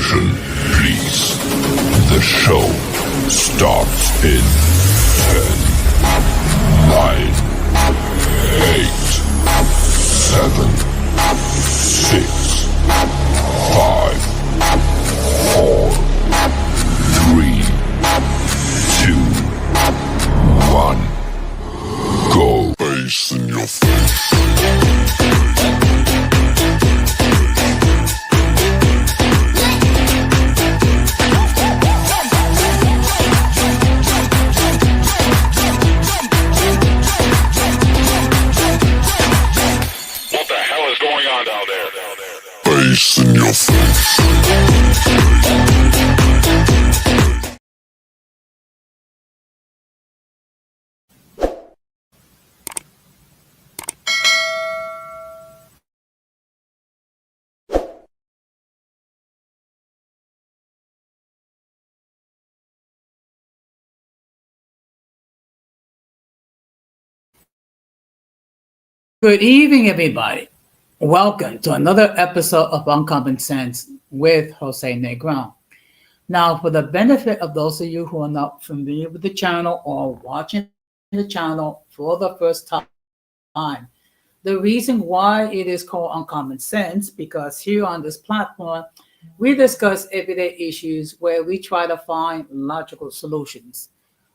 Attention, please. The show starts in 10, 9, 8, 7, 6, 5, 4, 3, 2, 1. Go. Bass in your face. Bass in your face. Good evening, everybody. Welcome to another episode of Uncommon Sense with Jose Negron. Now, for the benefit of those of you who are not familiar with the channel or watching the channel for the first time, the reason why it is called Uncommon Sense, because here on this platform, we discuss everyday issues where we try to find logical solutions,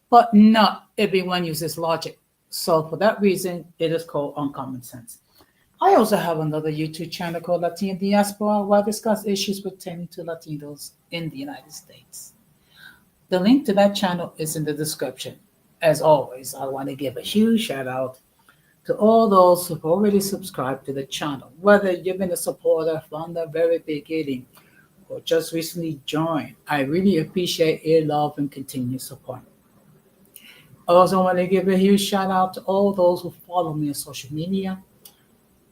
but not everyone uses logic. So for that reason, it is called Uncommon Sense. I also have another YouTube channel called Latina Diaspora where I discuss issues pertaining to Latinos in the United States. The link to that channel is in the description. As always, I want to give a huge shout out to all those who've already subscribed to the channel, whether you've been a supporter from the very beginning or just recently joined. I really appreciate your love and continued support. I also want to give a huge shout out to all those who follow me on social media,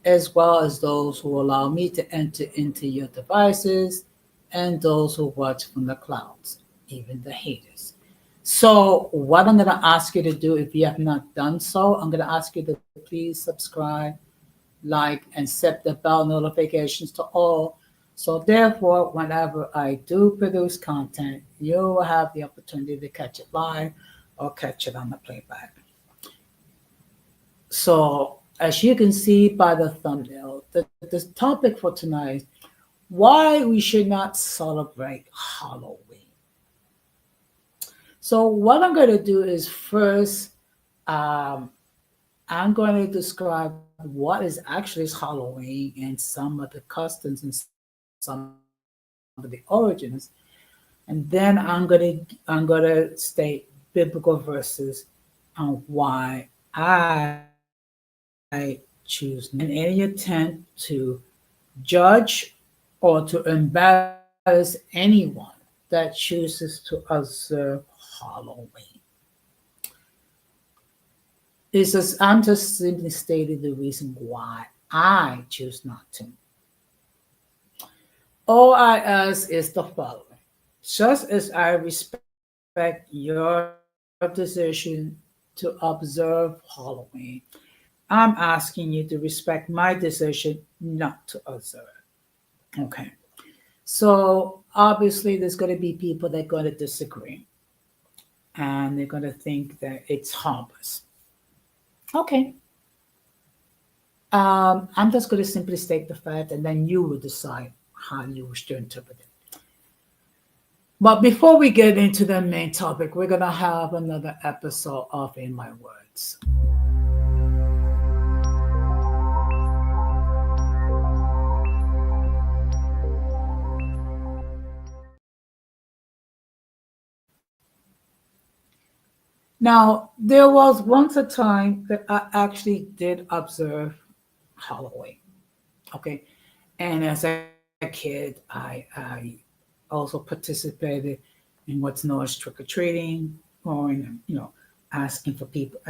as well as those who allow me to enter into your devices and those who watch from the clouds, even the haters. So what I'm going to ask you to do, if you have not done so, I'm going to ask you to please subscribe, like, and set the bell notifications to all. So therefore, whenever I do produce content, you will have the opportunity to catch it live or catch it on the playback. So as you can see by the thumbnail, the topic for tonight, why we should not celebrate Halloween. So what I'm going to do is first, I'm going to describe what is actually Halloween and some of the customs and some of the origins. And then I'm going to state biblical verses on why I choose in any attempt to judge or to embarrass anyone that chooses to observe Halloween. I'm just simply stating the reason why I choose not to. All I ask is the following. Just as I respect your decision to observe Halloween, I'm asking you to respect my decision not to observe. Okay. So obviously there's going to be people that are going to disagree and they're going to think that it's harmless. Okay. I'm just going to simply state the fact and then you will decide how you wish to interpret it. But before we get into the main topic, we're going to have another episode of In My Words. Now, there was once a time that I actually did observe Halloween. Okay. And as a kid, I also participated in what's known as trick-or-treating, going and, asking people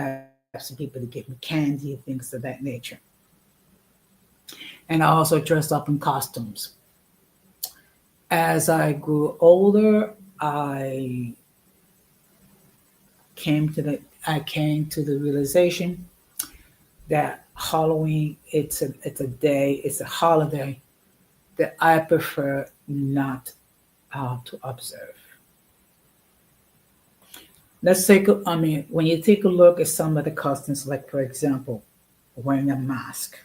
to give me candy and things of that nature. And I also dressed up in costumes. As I grew older, I came to the realization that Halloween, it's a holiday that I prefer not to observe. Let's take, when you take a look at some of the customs, like for example, wearing a mask,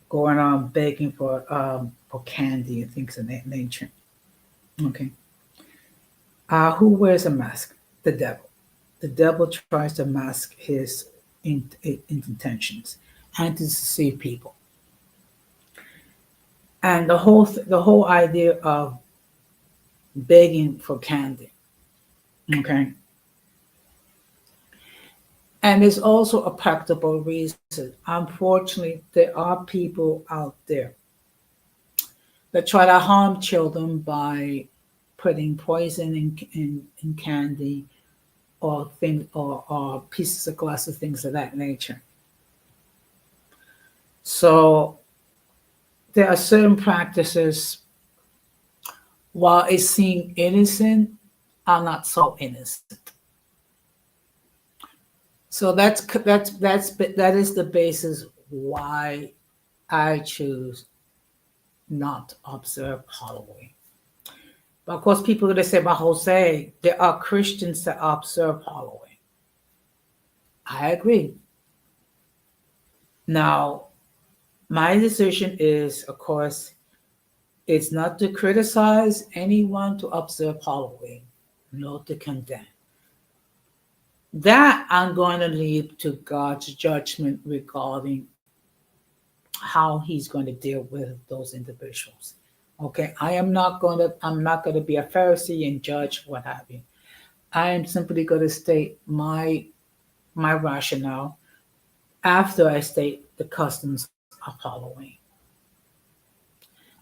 going on begging for candy and things of that nature. Okay. Who wears a mask? The devil. The devil tries to mask his intentions and to deceive people. And the whole idea of begging for candy. Okay. And there's also a practical reason. Unfortunately, there are people out there that try to harm children by putting poison in candy or things or pieces of glass or things of that nature. So there are certain practices, while it seems innocent, are not so innocent. So that is the basis why I choose not to observe Halloween. But of course, people are going to say, "But Jose, there are Christians that observe Halloween." I agree. Now, my decision is, of course, it's not to criticize anyone to observe Halloween, nor to condemn. That I'm going to leave to God's judgment regarding how He's going to deal with those individuals. Okay, I'm not going to be a Pharisee and judge what have you. I am simply going to state my rationale after I state the customs of Halloween.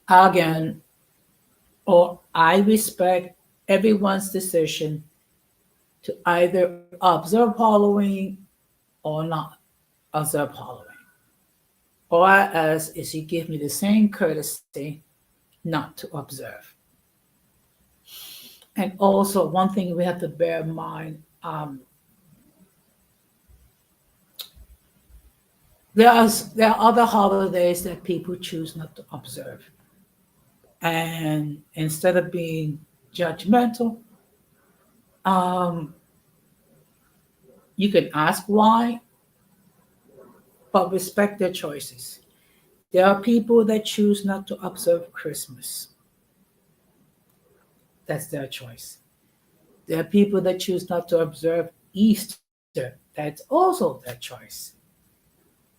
Again, or I respect everyone's decision to either observe Halloween or not observe Halloween. All I ask is you give me the same courtesy not to observe. And also, one thing we have to bear in mind, there are other holidays that people choose not to observe. And instead of being judgmental, um, you can ask why, but respect their choices. There are people that choose not to observe Christmas. That's their choice. There are people that choose not to observe Easter. That's also their choice.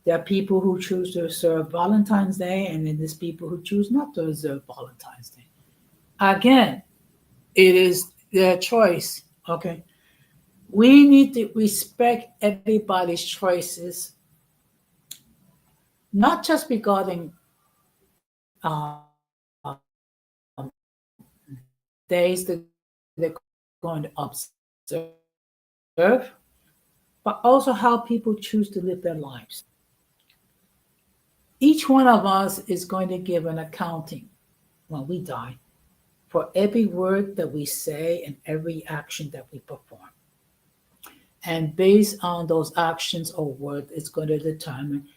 There are people who choose to observe Valentine's Day, and then there's people who choose not to observe Valentine's Day. Again, it is their choice. Okay. We need to respect everybody's choices, not just regarding days that they're going to observe, but also how people choose to live their lives. Each one of us is going to give an accounting when we die for every word that we say and every action that we perform. And based on those actions or words, it's going to determine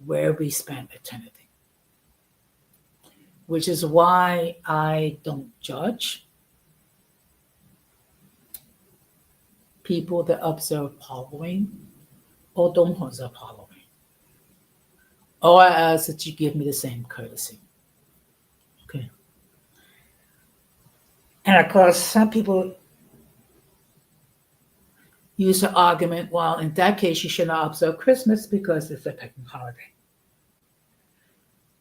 where we spend eternity. Which is why I don't judge people that observe Halloween or don't observe Halloween. All I ask that you give me the same courtesy. Okay. And of course, some people use the argument, well, in that case, you should not observe Christmas because it's a pagan holiday.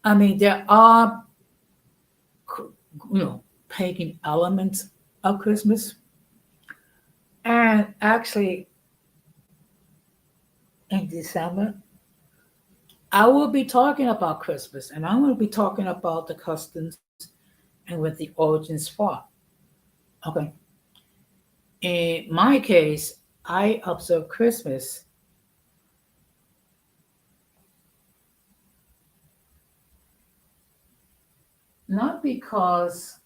I mean, there are, pagan elements of Christmas. And actually, in December, I will be talking about Christmas, and I'm going to be talking about the customs and what the origins for. Okay. In my case, I observe Christmas not because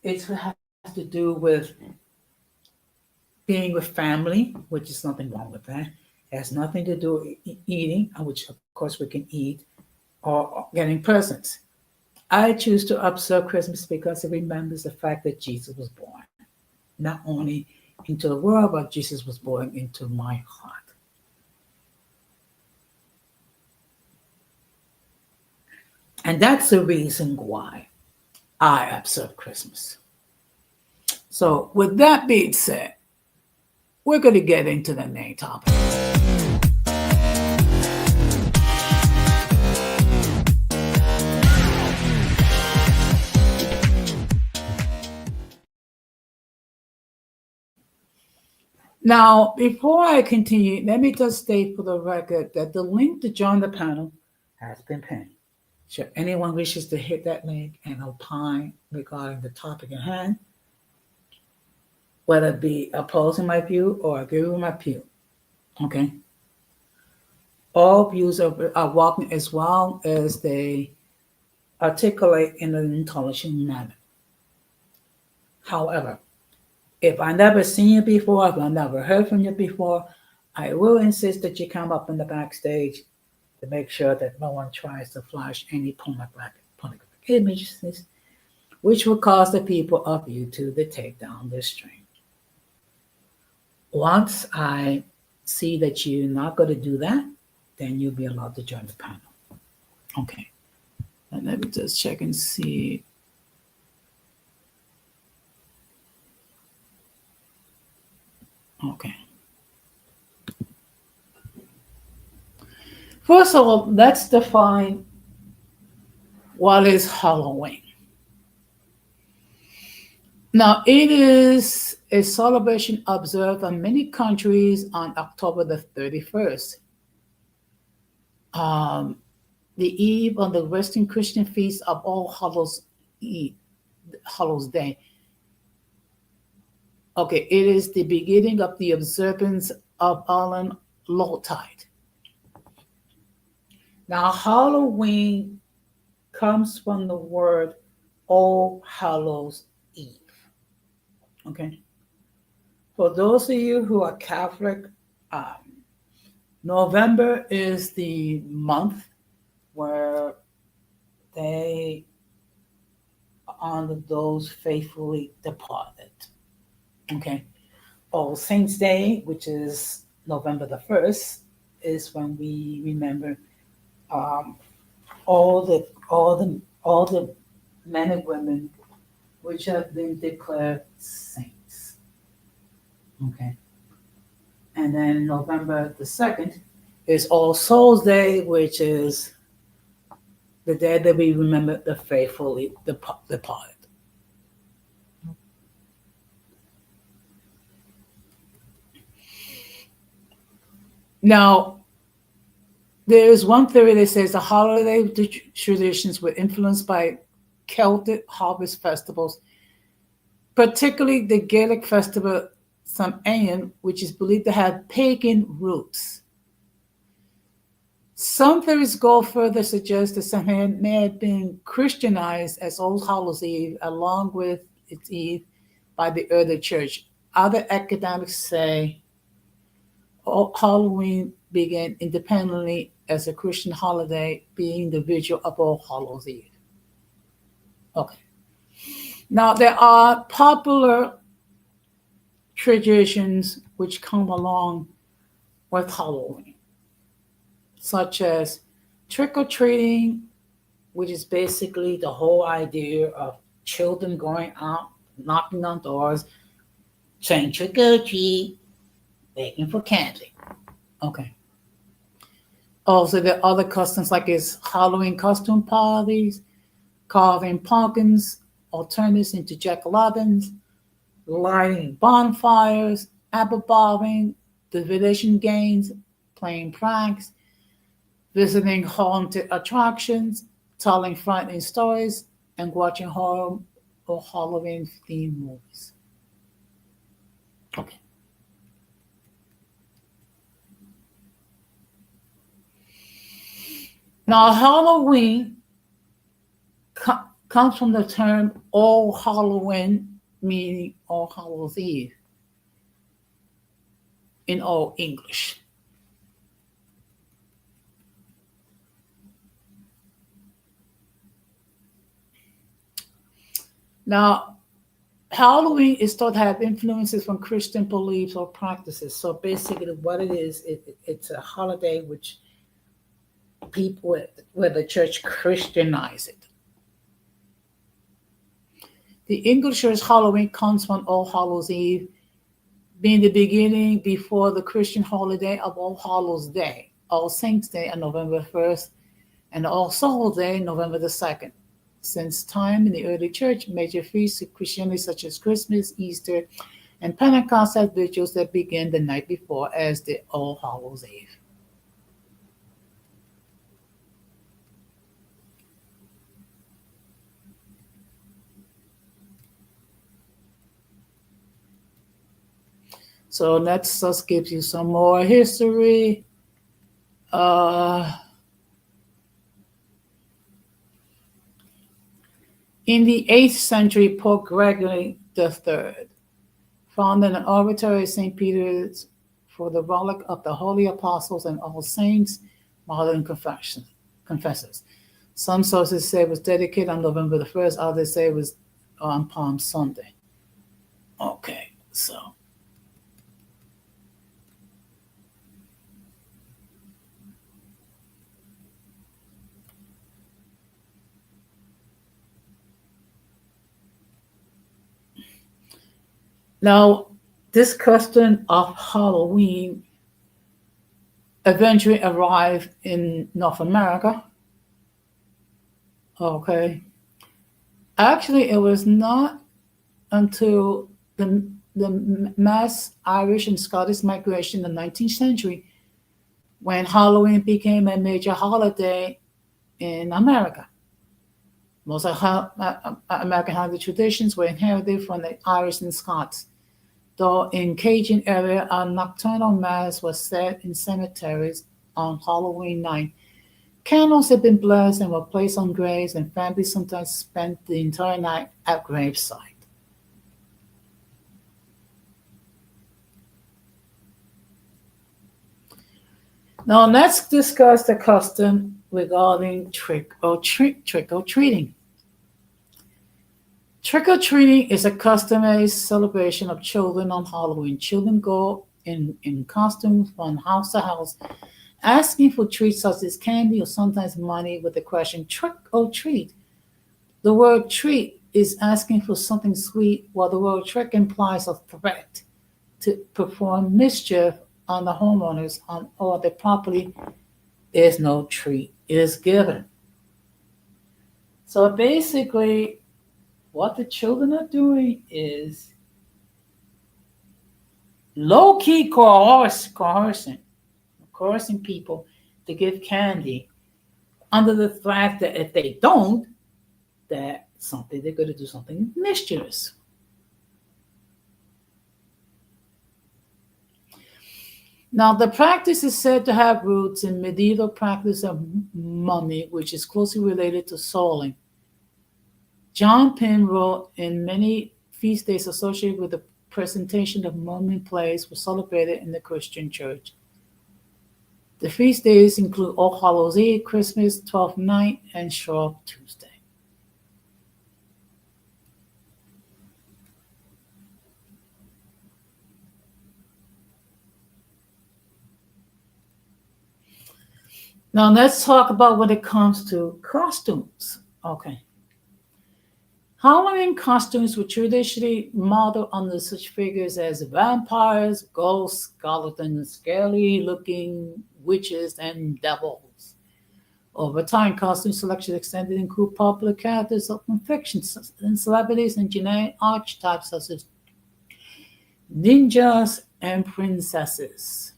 it has to do with being with family, which is nothing wrong with that. It has nothing to do with eating, which of course we can eat. or getting presents. I choose to observe Christmas because it remembers the fact that Jesus was born, not only into the world, but Jesus was born into my heart. And that's the reason why I observe Christmas. So, with that being said, we're going to get into the main topic. Now, before I continue, let me just state for the record that the link to join the panel has been pinned. Should anyone wishes to hit that link and opine regarding the topic at hand, whether it be opposing my view or agreeing with my view, okay? All views are welcome as well as they articulate in an intelligent manner. However, if I never seen you before, if I never heard from you before, I will insist that you come up in the backstage to make sure that no one tries to flash any pornographic images, which will cause the people of YouTube to take down this stream. Once I see that you're not going to do that, then you'll be allowed to join the panel. Okay. And let me just check and see. Okay. First of all, let's define what is Halloween. Now, it is a celebration observed in many countries on October the 31st, the eve on the Western Christian feast of All Hallows Eve, Hallows Day. Okay, it is the beginning of the observance of Allen Lowtide. Now, Halloween comes from the word All Hallows Eve. Okay. For those of you who are Catholic, November is the month where they honor those faithfully departed. Okay. All Saints Day, which is November the 1st, is when we remember all the men and women which have been declared saints. Okay. And then November the 2nd is All Souls Day, which is the day that we remember the faithfully departed. Now, there is one theory that says the holiday traditions were influenced by Celtic harvest festivals, particularly the Gaelic festival Samhain, which is believed to have pagan roots. Some theories go further, suggest that Samhain may have been Christianized as All Hallows Eve, along with its Eve, by the early church. Other academics say Halloween began independently as a Christian holiday, being the vigil of All Hallows Eve. Okay. Now, there are popular traditions which come along with Halloween, such as trick-or-treating, which is basically the whole idea of children going out, knocking on doors, saying trick-or-treat, begging for candy. Okay. Also, there are other customs like it's Halloween costume parties, carving pumpkins or turnips into jack-o'-lanterns, lighting bonfires, apple bobbing, divination games, playing pranks, visiting haunted attractions, telling frightening stories, and watching horror or Halloween-themed movies. Okay. Now, Halloween comes from the term All Halloween, meaning All Hallows Eve in Old English. Now, Halloween is thought to have influences from Christian beliefs or practices. So basically, what it is, it's a holiday which people, where the church Christianized it. The English church Halloween comes from All Hallows Eve, being the beginning before the Christian holiday of All Hallows Day, All Saints Day on November 1st, and All Souls Day, November the 2nd. Since time in the early church, major feasts of Christianity such as Christmas, Easter, and Pentecost had vigils that began the night before as the All Hallows Eve. So that just gives you some more history. In the 8th century, Pope Gregory III founded an oratory at St. Peter's for the relic of the Holy Apostles and All Saints, modern confessors. Some sources say it was dedicated on November the 1st, others say it was on Palm Sunday. Okay, so. Now, this custom of Halloween eventually arrived in North America. Okay. Actually, it was not until the mass Irish and Scottish migration in the 19th century when Halloween became a major holiday in America. Most of American holiday traditions were inherited from the Irish and Scots, though in Cajun area, a nocturnal mass was said in cemeteries on Halloween night. Candles had been blessed and were placed on graves, and families sometimes spent the entire night at graveside. Now let's discuss the custom regarding trick or treating. Trick or treating is a customary celebration of children on Halloween. Children go in costumes from house to house, asking for treats such as candy or sometimes money with the question trick or treat. The word treat is asking for something sweet, while the word trick implies a threat to perform mischief on the homeowners or the property. There's no treat is given. So basically, what the children are doing is low-key coercing people to give candy under the threat that if they don't, that something they're going to do something mischievous. Now, the practice is said to have roots in medieval practice of mummy, which is closely related to souling. John Pym wrote in many feast days associated with the presentation of mummy plays were celebrated in the Christian church. The feast days include All Hallows Eve, Christmas, 12th Night, and Shrove Tuesday. Now let's talk about when it comes to costumes. Okay. Halloween costumes were traditionally modeled under such figures as vampires, ghosts, skeletons, scary-looking witches, and devils. Over time, costume selection extended to include popular characters from fiction and celebrities and generic archetypes such as ninjas and princesses.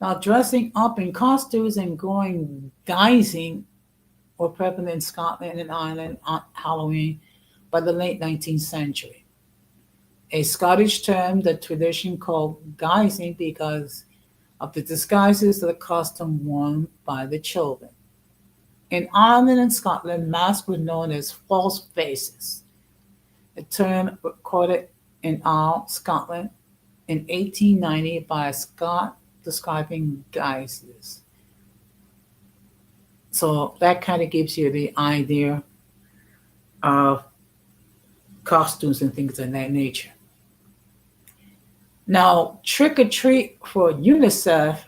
Now, dressing up in costumes and going guising were prevalent in Scotland and Ireland on Halloween by the late 19th century. A Scottish term, the tradition called guising because of the disguises of the costume worn by the children. In Ireland and Scotland, masks were known as false faces, a term recorded in Isle, Scotland in 1890 by a Scot describing guises. So that kind of gives you the idea of costumes and things of that nature. Now, Trick or Treat for UNICEF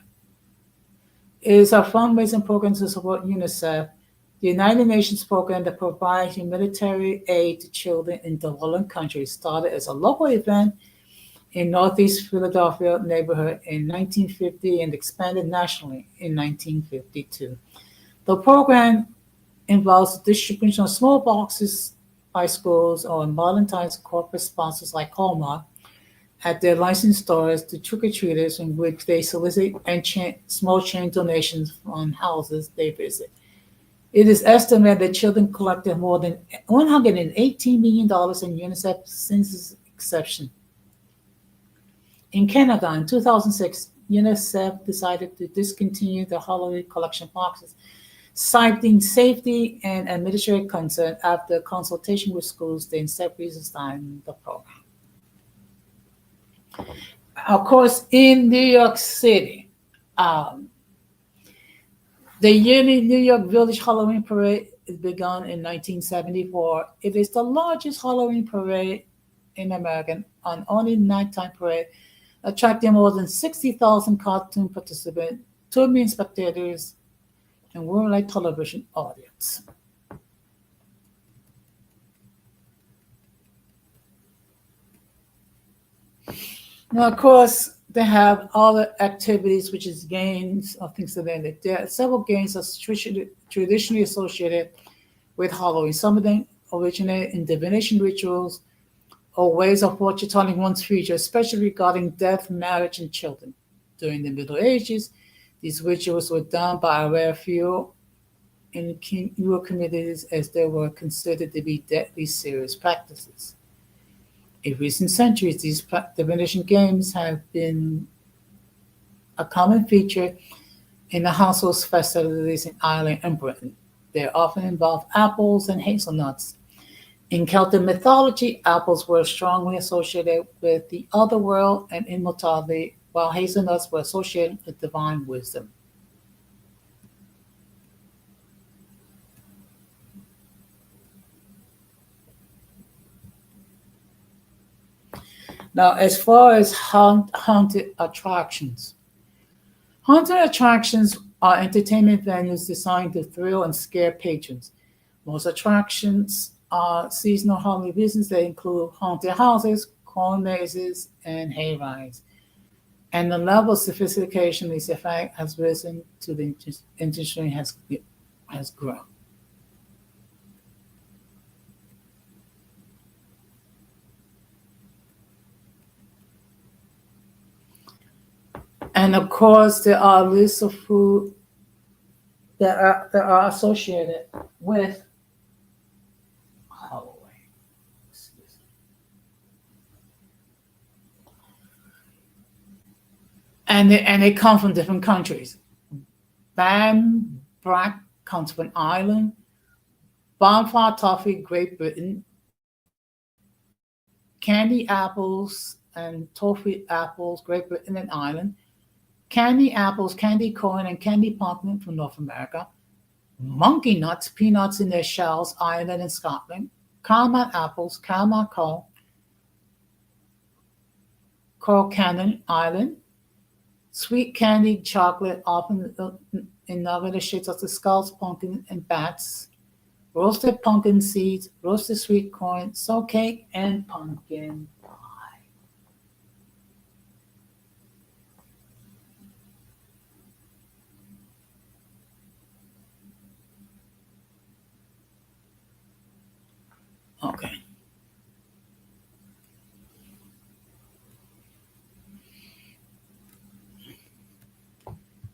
is a fundraising program to support UNICEF, the United Nations program that provides humanitarian aid to children in developing countries. Started as a local event in Northeast Philadelphia neighborhood in 1950 and expanded nationally in 1952. The program involves the distribution of small boxes by schools or in modern times corporate sponsors like Hallmark at their licensed stores to trick-or-treaters in which they solicit and small chain donations from houses they visit. It is estimated that children collected more than $118 million in UNICEF since its inception. In Canada, in 2006, UNICEF decided to discontinue the Halloween collection boxes, citing safety and administrative concern after consultation with schools. They instead redesigned the program. Of course, in New York City, the yearly New York Village Halloween Parade began in 1974. It is the largest Halloween parade in America, an only nighttime parade, attracting more than 60,000 cartoon participants, 2 million spectators, and worldwide television audience. Now, of course, they have other activities, which is games or things of that nature. There are several games that are traditionally associated with Halloween. Some of them originate in divination rituals or ways of fortune telling one's future, especially regarding death, marriage, and children. During the Middle Ages, these rituals were done by a rare few in rural communities as they were considered to be deadly serious practices. In recent centuries, these divination games have been a common feature in the household festivities in Ireland and Britain. They often involve apples and hazelnuts. In Celtic mythology, apples were strongly associated with the other world and immortality, while hazelnuts were associated with divine wisdom. Now, as far as haunted attractions are entertainment venues designed to thrill and scare patrons. Most attractions are seasonal holiday business that include haunted houses, corn mazes, and hay rides. And the level of sophistication this effect has risen to the industry has grown. And of course, there are lists of food that are associated with Halloween. And they come from different countries. Bam Brack comes from Ireland. Bonfire Toffee, Great Britain. Candy apples and toffee apples, Great Britain and Ireland. Candy apples, candy corn, and candy pumpkin from North America. Monkey nuts, peanuts in their shells, Ireland and Scotland. Caramel apples, caramel coral cannon, Ireland. Sweet candied chocolate, often in other shades of the skulls, pumpkin, and bats. Roasted pumpkin seeds, roasted sweet corn, salt cake, and pumpkin pie. Okay.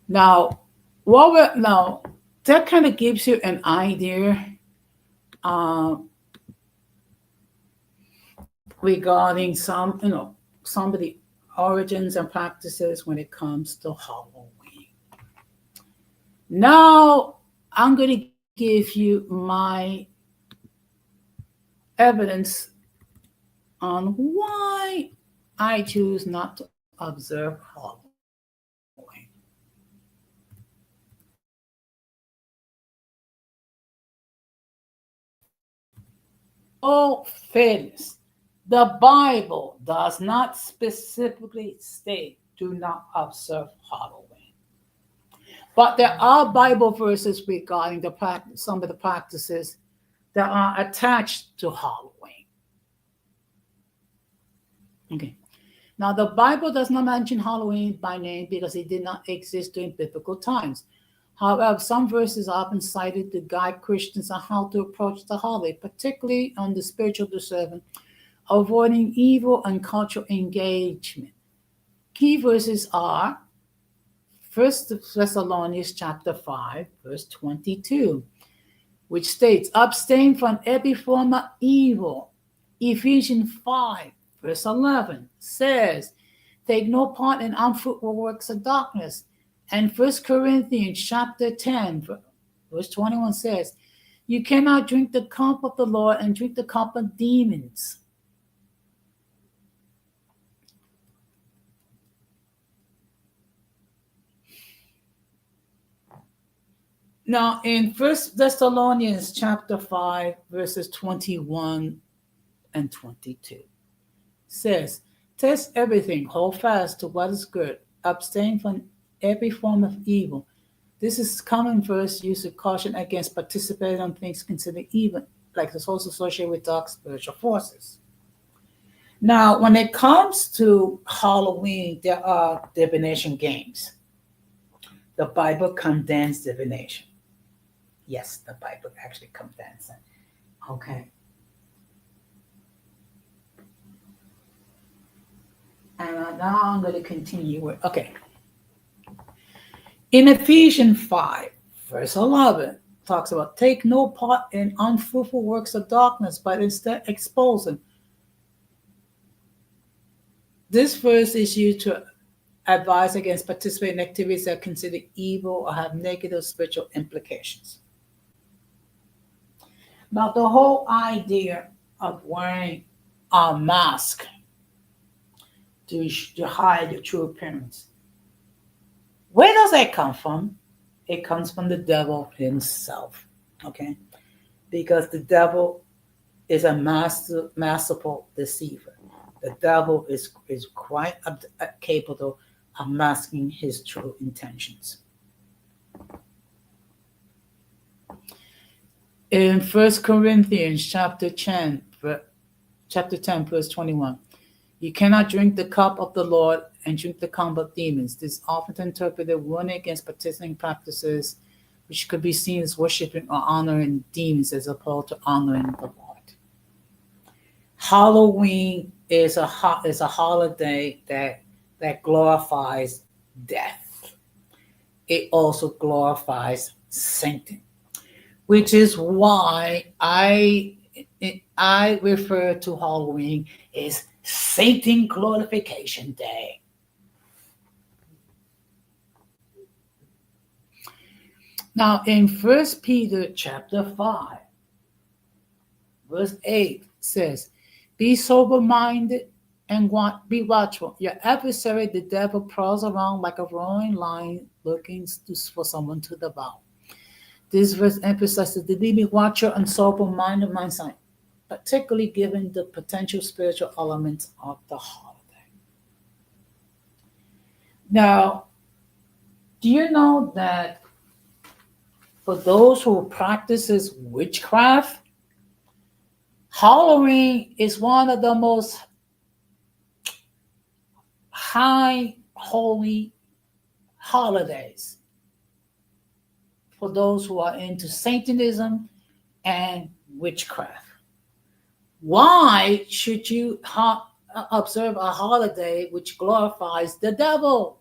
Now, that kind of gives you an idea regarding some of the origins and practices when it comes to Halloween. Now, I'm going to give you my evidence on why I choose not to observe Halloween. all fairness, the Bible does not specifically state do not observe Halloween. But there are Bible verses regarding some of the practices that are attached to Halloween. Okay. Now, the Bible does not mention Halloween by name because it did not exist during biblical times. However, some verses are often cited to guide Christians on how to approach the holiday, particularly on the spiritual discernment, avoiding evil and cultural engagement. Key verses are 1 Thessalonians chapter 5, verse 22, which states, abstain from every form of evil. Ephesians 5, verse 11 says, take no part in unfruitful works of darkness. And 1 Corinthians chapter 10, verse 21 says, you cannot drink the cup of the Lord and drink the cup of demons. Now, in 1 Thessalonians chapter 5, verses 21 and 22, says, test everything, hold fast to what is good, abstain from every form of evil. This is common verse used to caution against participating in things considered evil, like the souls associated with dark spiritual forces. Now, when it comes to Halloween, there are divination games. The Bible condemns divination. Yes, the Bible actually condemns it. Okay. And now I'm going to continue with, okay. In Ephesians 5, verse 11, talks about take no part in unfruitful works of darkness, but instead expose them. This verse is used to advise against participating in activities that are considered evil or have negative spiritual implications. Now, the whole idea of wearing a mask to hide your true appearance, where does that come from? It comes from the devil himself, okay? Because the devil is a masterful deceiver. The devil is quite capable of masking his true intentions. In 1 Corinthians chapter 10, verse 21, you cannot drink the cup of the Lord and drink the cup of demons. This is often interpreted warning against participating practices which could be seen as worshiping or honoring demons as opposed to honoring the Lord. Halloween is a holiday that glorifies death. It also glorifies Satan, which is why I refer to Halloween as Satan Glorification Day. Now, in 1 Peter chapter 5, verse 8 says, be sober-minded and be watchful. Your adversary, the devil, prowls around like a roaring lion looking for someone to devour. This verse emphasizes the need to be watchful and sober-minded mindset, particularly given the potential spiritual elements of the holiday. Now, do you know that for those who practices witchcraft, Halloween is one of the most high holy holidays for those who are into Satanism and witchcraft? Why should you observe a holiday which glorifies the devil?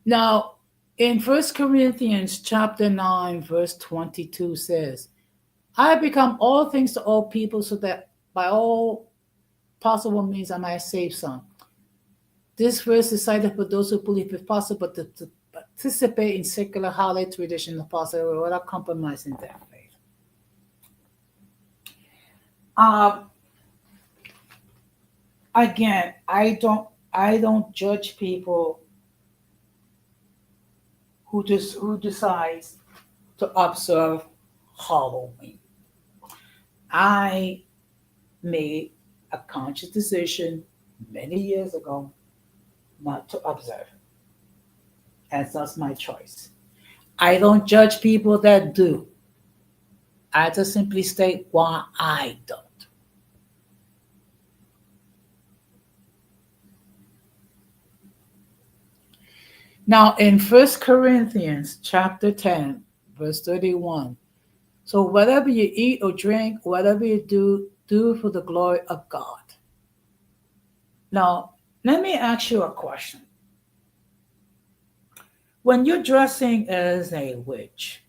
Now, in 1 Corinthians chapter 9, verse 22 says, I have become all things to all people so that by all possible means I might save some. This verse is cited for those who believe it possible to participate in secular holiday tradition without compromising their faith. Again, I don't judge people who decides to observe Halloween. I made a conscious decision many years ago not to observe it, as that's my choice. I don't judge people that do. I just simply state why I don't. Now in First Corinthians chapter 10, verse 31. So whatever you eat or drink, whatever you do, do for the glory of God. Now, let me ask you a question. When you're dressing as a witch,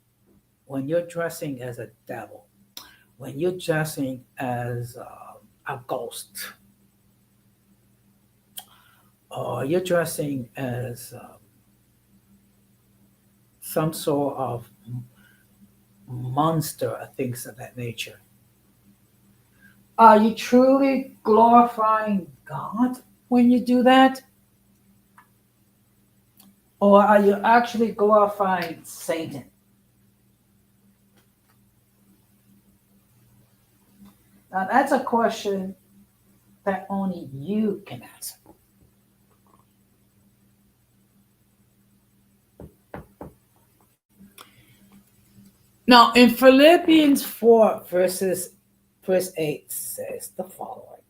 when you're dressing as a devil, when you're dressing as a ghost, or you're dressing as some sort of monster or things of that nature, are you truly glorifying God when you do that? Or are you actually glorifying Satan? Now, that's a question that only you can answer. Now, in Philippians 4, verse 8 says the following.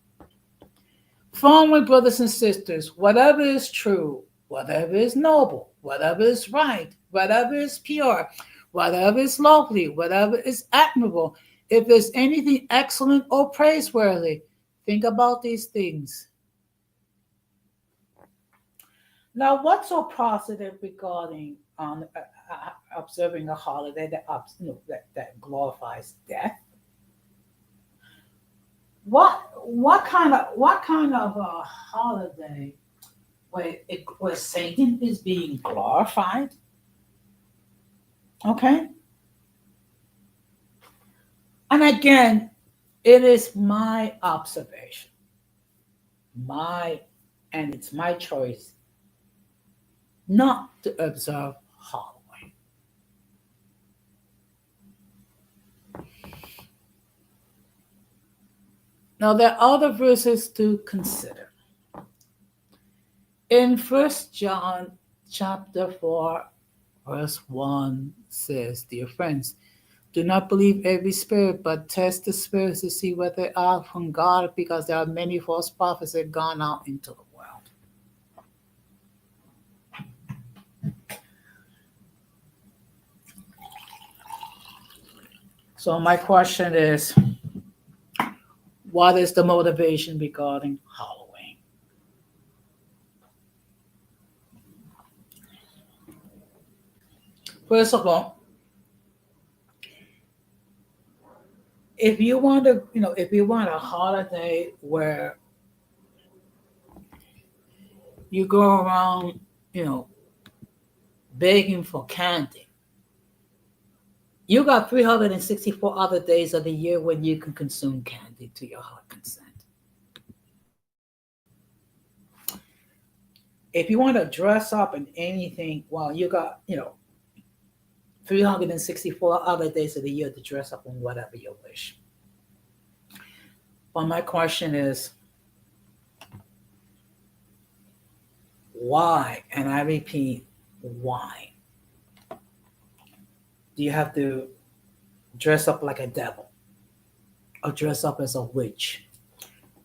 Finally, brothers and sisters, whatever is true, whatever is noble, whatever is right, whatever is pure, whatever is lovely, whatever is admirable, if there's anything excellent or praiseworthy, think about these things. Now, what's so positive regarding observing a holiday that glorifies death? What kind of a holiday where Satan is being glorified? Okay. And again, it is my observation, and it's my choice not to observe Halloween. Now, there are other verses to consider. In 1 John chapter 4, verse 1 says, dear friends, do not believe every spirit, but test the spirits to see whether they are from God, because there are many false prophets that have gone out into the world. So my question is, what is the motivation regarding Halloween? First of all, if you want a holiday where you go around, begging for candy, you got 364 other days of the year when you can consume candy to your heart consent. If you want to dress up in anything, well, you got, 364 other days of the year to dress up in whatever you wish. But my question is, why? And I repeat, why? Do you have to dress up like a devil, or dress up as a witch,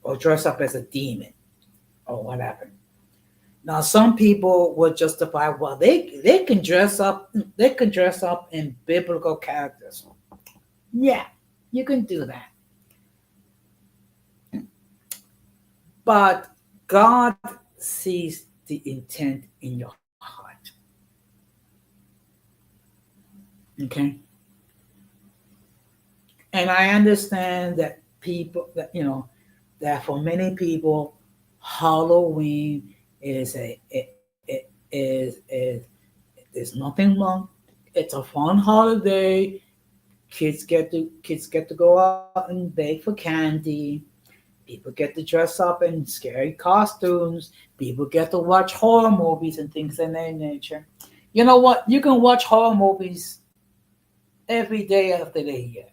or dress up as a demon, or whatever? Now, some people would justify, well, they can dress up in biblical characters. Yeah, you can do that. But God sees the intent in your heart. Okay? And I understand that that for many people, Halloween is there's nothing wrong. It's a fun holiday. Kids get to go out and beg for candy. People get to dress up in scary costumes. People get to watch horror movies and things of that nature. You know what? You can watch horror movies every day after the year.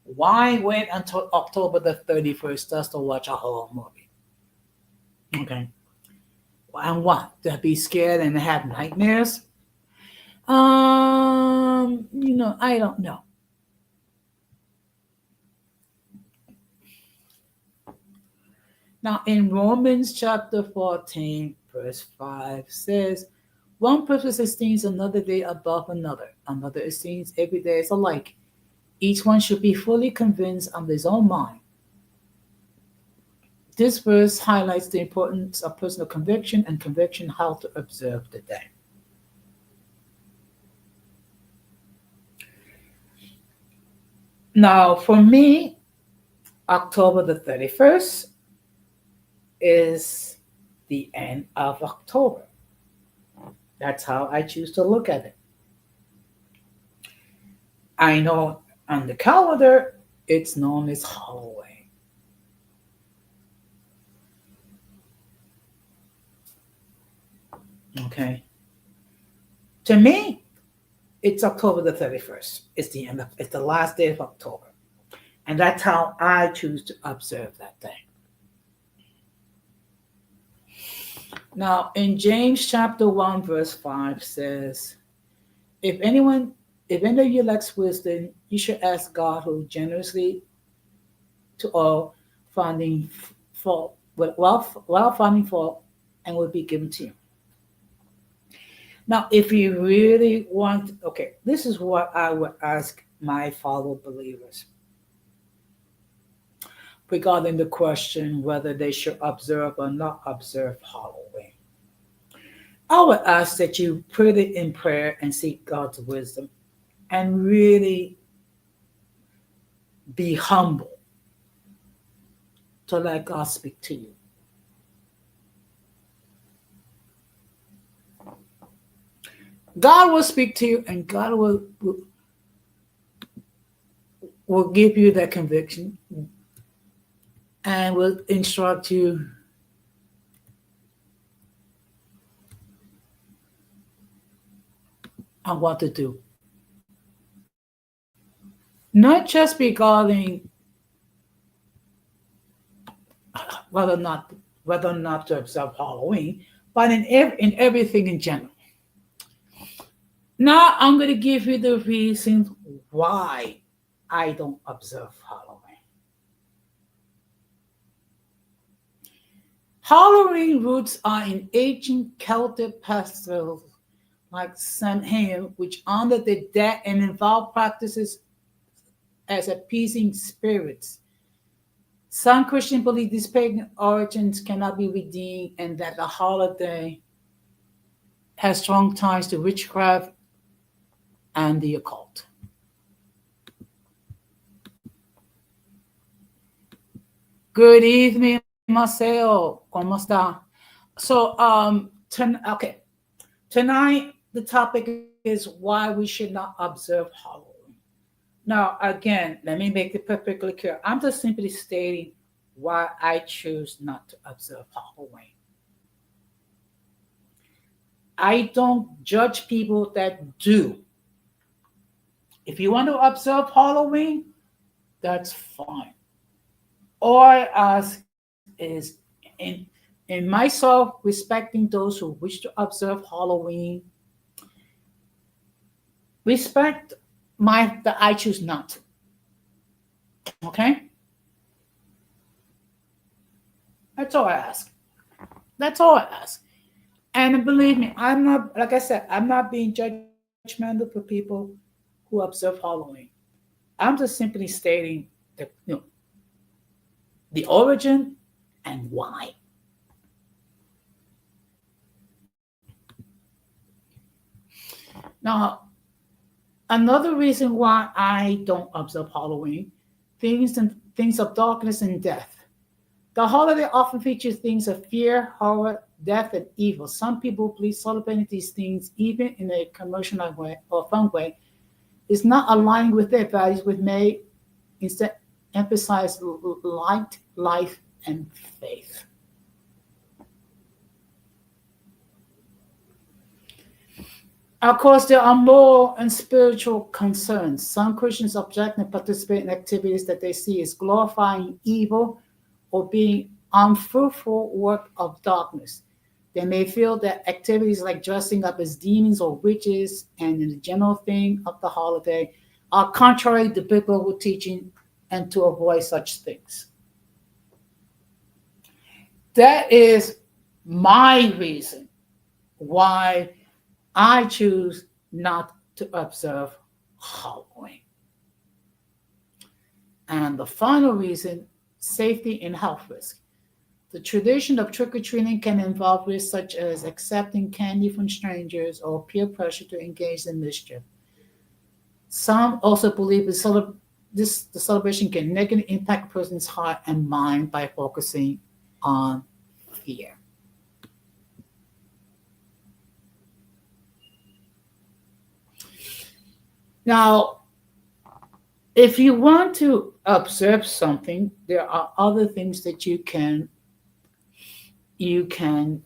Why wait until October the 31st just to watch a horror movie? Okay. And what? To be scared and have nightmares? I don't know. Now, in Romans chapter 14, verse 5 says, one person esteems another day above another. Another esteems every day is alike. Each one should be fully convinced of his own mind. This verse highlights the importance of personal conviction and conviction how to observe the day. Now, for me, October the 31st is the end of October. That's how I choose to look at it. I know on the calendar, it's known as Halloween. Okay. To me, it's October the 31st. It's the last day of October. And that's how I choose to observe that day. Now, in James chapter 1, verse 5 says, if any of you lacks wisdom, you should ask God who generously to all finding fault, while finding fault, and will be given to you. Now, if you really want, okay, this is what I would ask my fellow believers regarding the question whether they should observe or not observe Halloween. I would ask that you put it in prayer and seek God's wisdom and really be humble to let God speak to you. God will speak to you and God will give you that conviction and will instruct you on what to do. Not just regarding whether or not to observe Halloween, but in everything in general. Now I'm going to give you the reasons why I don't observe Halloween. Halloween roots are in ancient Celtic festivals like Samhain, which honor the dead and involve practices as appeasing spirits. Some Christians believe these pagan origins cannot be redeemed and that the holiday has strong ties to witchcraft and the occult. Good evening, Marcel. ¿Cómo está? So, tonight the topic is why we should not observe Halloween. Now, again, let me make it perfectly clear. I'm just simply stating why I choose not to observe Halloween. I don't judge people that do. If you want to observe Halloween, that's fine. All I ask is in myself respecting those who wish to observe Halloween, respect that I choose not to. Okay? That's all I ask. That's all I ask. And believe me, I'm not, like I said, I'm not being judgmental for people who observe Halloween. I'm just simply stating that, the origin and why. Now, another reason why I don't observe Halloween, things of darkness and death. The holiday often features things of fear, horror, death, and evil. Some people believe celebrating these things, even in a commercial way or fun way, is not aligned with their values, which may instead emphasize light, life, and faith. Of course, there are moral and spiritual concerns. Some Christians object and participate in activities that they see as glorifying evil or being unfruitful work of darkness. They may feel that activities like dressing up as demons or witches and the general theme of the holiday are contrary to biblical teaching and to avoid such things. That is my reason why I choose not to observe Halloween. And the final reason, safety and health risk. The tradition of trick or treating can involve risks such as accepting candy from strangers or peer pressure to engage in mischief. Some also believe the celebration can negatively impact a person's heart and mind by focusing on fear. Now, if you want to observe something, there are other things that you can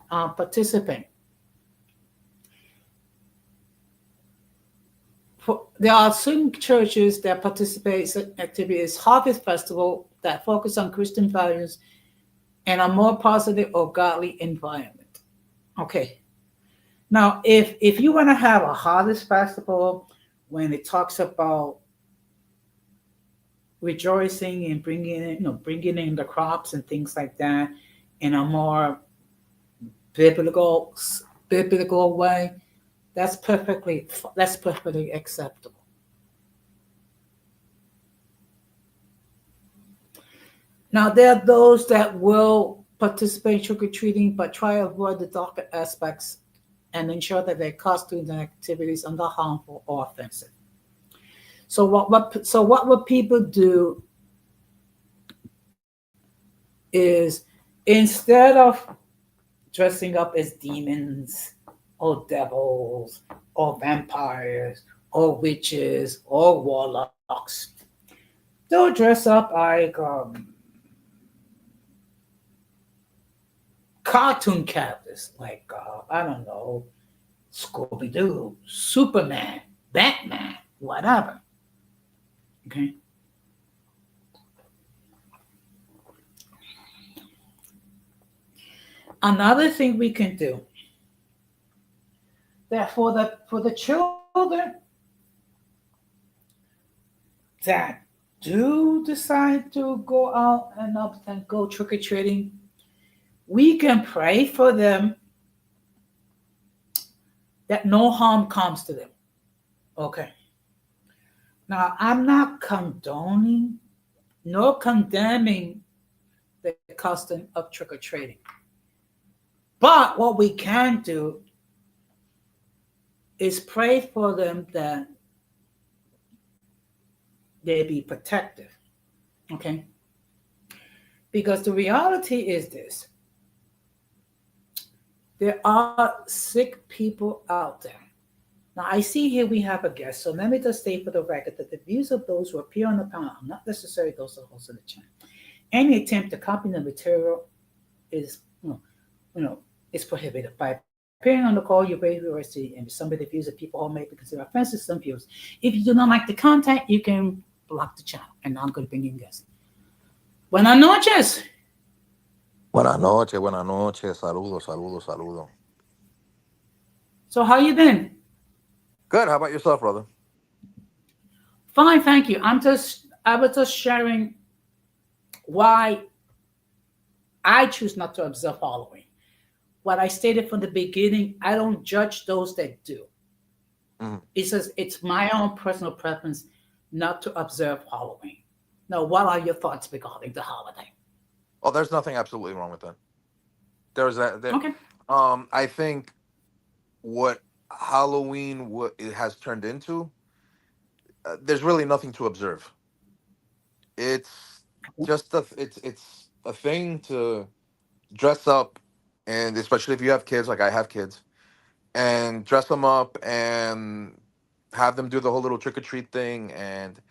participate. There are certain churches that participate in activities, Harvest Festival, that focus on Christian values and a more positive or godly environment. Okay. Now, if you want to have a Harvest Festival when it talks about rejoicing and bringing in the crops and things like that in a more biblical biblical way, that's perfectly acceptable. Now there are those that will participate in trick or treating but try to avoid the darker aspects and ensure that their costumes and activities are not harmful or offensive. So what would people do is, instead of dressing up as demons or devils or vampires or witches or warlocks, they'll dress up like cartoon characters, like I don't know, Scooby Doo, Superman, Batman, whatever. Okay. Another thing we can do, that for the children that do decide to go out and go trick or treating, we can pray for them that no harm comes to them. Okay. Now, I'm not condoning nor condemning the custom of trick or treating. But what we can do is pray for them that they be protected. Okay? Because the reality is this: there are sick people out there. Now, I see here we have a guest, so let me just state for the record that the views of those who appear on the panel are not necessarily those of the host of the channel. Any attempt to copy the material is, is prohibited. By appearing on the call, you raise your and some of the views that people hold may be considered offensive to some viewers. If you do not like the content, you can block the channel, and I'm going to bring in guests. Buenas noches. Buenas noches, buenas noches. Saludos, saludos, saludos. So how you been? Good. How about yourself, brother? Fine, thank you. I was just sharing why I choose not to observe Halloween. What I stated from the beginning, I don't judge those that do. Mm-hmm. It says it's my own personal preference not to observe Halloween. Now, what are your thoughts regarding the holiday? Oh, there's nothing absolutely wrong with that. There's that. Okay. I think what Halloween it has turned into, there's really nothing to observe. It's just it's a thing to dress up, and especially if you have kids, like I have kids, and dress them up and have them do the whole little trick or treat thing. And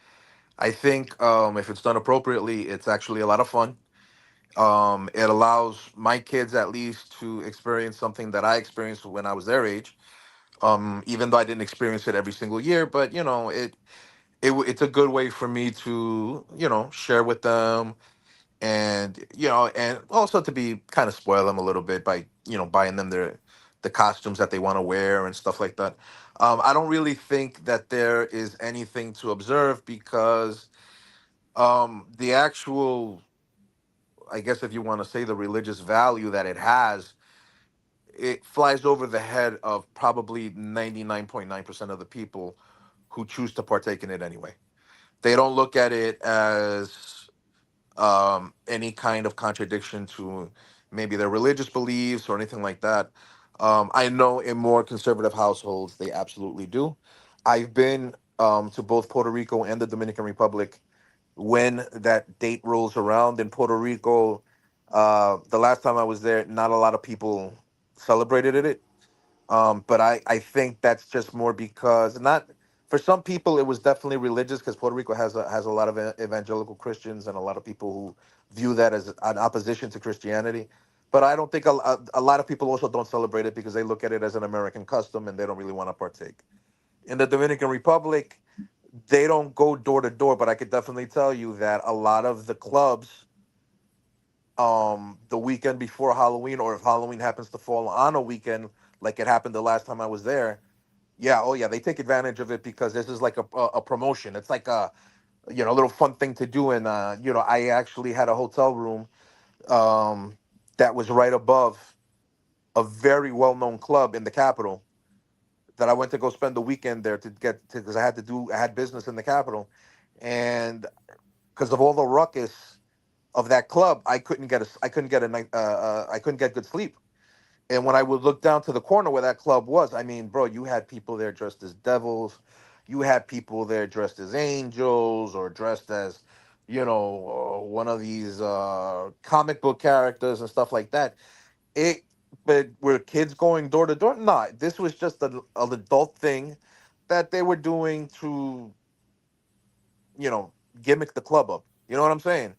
I think if it's done appropriately, it's actually a lot of fun. It allows my kids at least to experience something that I experienced when I was their age. Even though I didn't experience it every single year, but it's a good way for me to share with them, and and also to be kind of spoil them a little bit by buying them the costumes that they want to wear and stuff like that. I don't really think that there is anything to observe because the actual, I guess if you want to say, the religious value that it has, it flies over the head of probably 99.9% of the people who choose to partake in it anyway. They don't look at it as any kind of contradiction to maybe their religious beliefs or anything like that. I know in more conservative households, they absolutely do. I've been to both Puerto Rico and the Dominican Republic when that date rolls around. In Puerto Rico, the last time I was there, not a lot of people celebrated it. But I think that's just more because, not for some people it was definitely religious, because Puerto Rico has a lot of evangelical Christians and a lot of people who view that as an opposition to Christianity. But I don't think a lot of people also don't celebrate it because they look at it as an American custom and they don't really want to partake. In the Dominican Republic, they don't go door to door, but I could definitely tell you that a lot of the clubs, the weekend before Halloween, or if Halloween happens to fall on a weekend like it happened the last time I was there, yeah, oh yeah, they take advantage of it because this is like a promotion. It's like a little fun thing to do. And I actually had a hotel room um that was right above a very well known club in the capital, that I went to go spend the weekend there to get to, because I had business in the capital, and because of all the ruckus of that club, I couldn't get good sleep. And when I would look down to the corner where that club was, I mean, bro, you had people there dressed as devils. You had people there dressed as angels or dressed as, one of these comic book characters and stuff like that. It, but were kids going door to door? Nah, this was just an adult thing that they were doing to, you know, gimmick the club up. You know what I'm saying?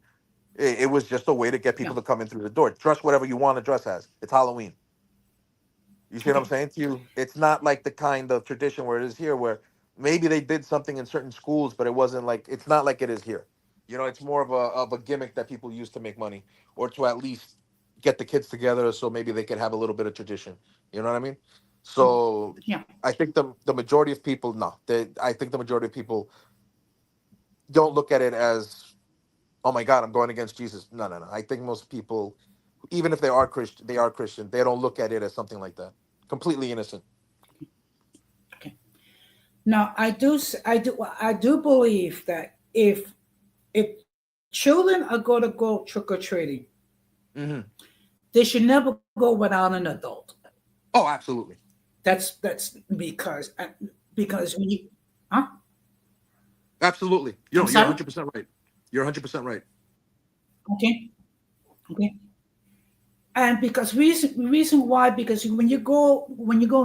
It was just a way to get people Yeah. to come in through the door. Dress whatever you want to dress as. It's Halloween. You see what I'm Okay. saying to you? It's not like the kind of tradition where it is here, where maybe they did something in certain schools, but it wasn't like, it's not like it is here. It's more of a gimmick that people use to make money, or to at least get the kids together so maybe they can have a little bit of tradition. You know what I mean? So Yeah. I think the majority of people, no, I think the majority of people don't look at it as, oh my God, I'm going against Jesus. No, no, no. I think most people, even if they are Christian. They don't look at it as something like that. Completely innocent. Okay. Now, I do believe that if children are going to go trick or treating, Hmm. they should never go without an adult. Oh, absolutely. That's because when you, huh? Absolutely. I'm You're sorry. 100% right. You're 100% right. Okay. Okay. And because reason why, because when you go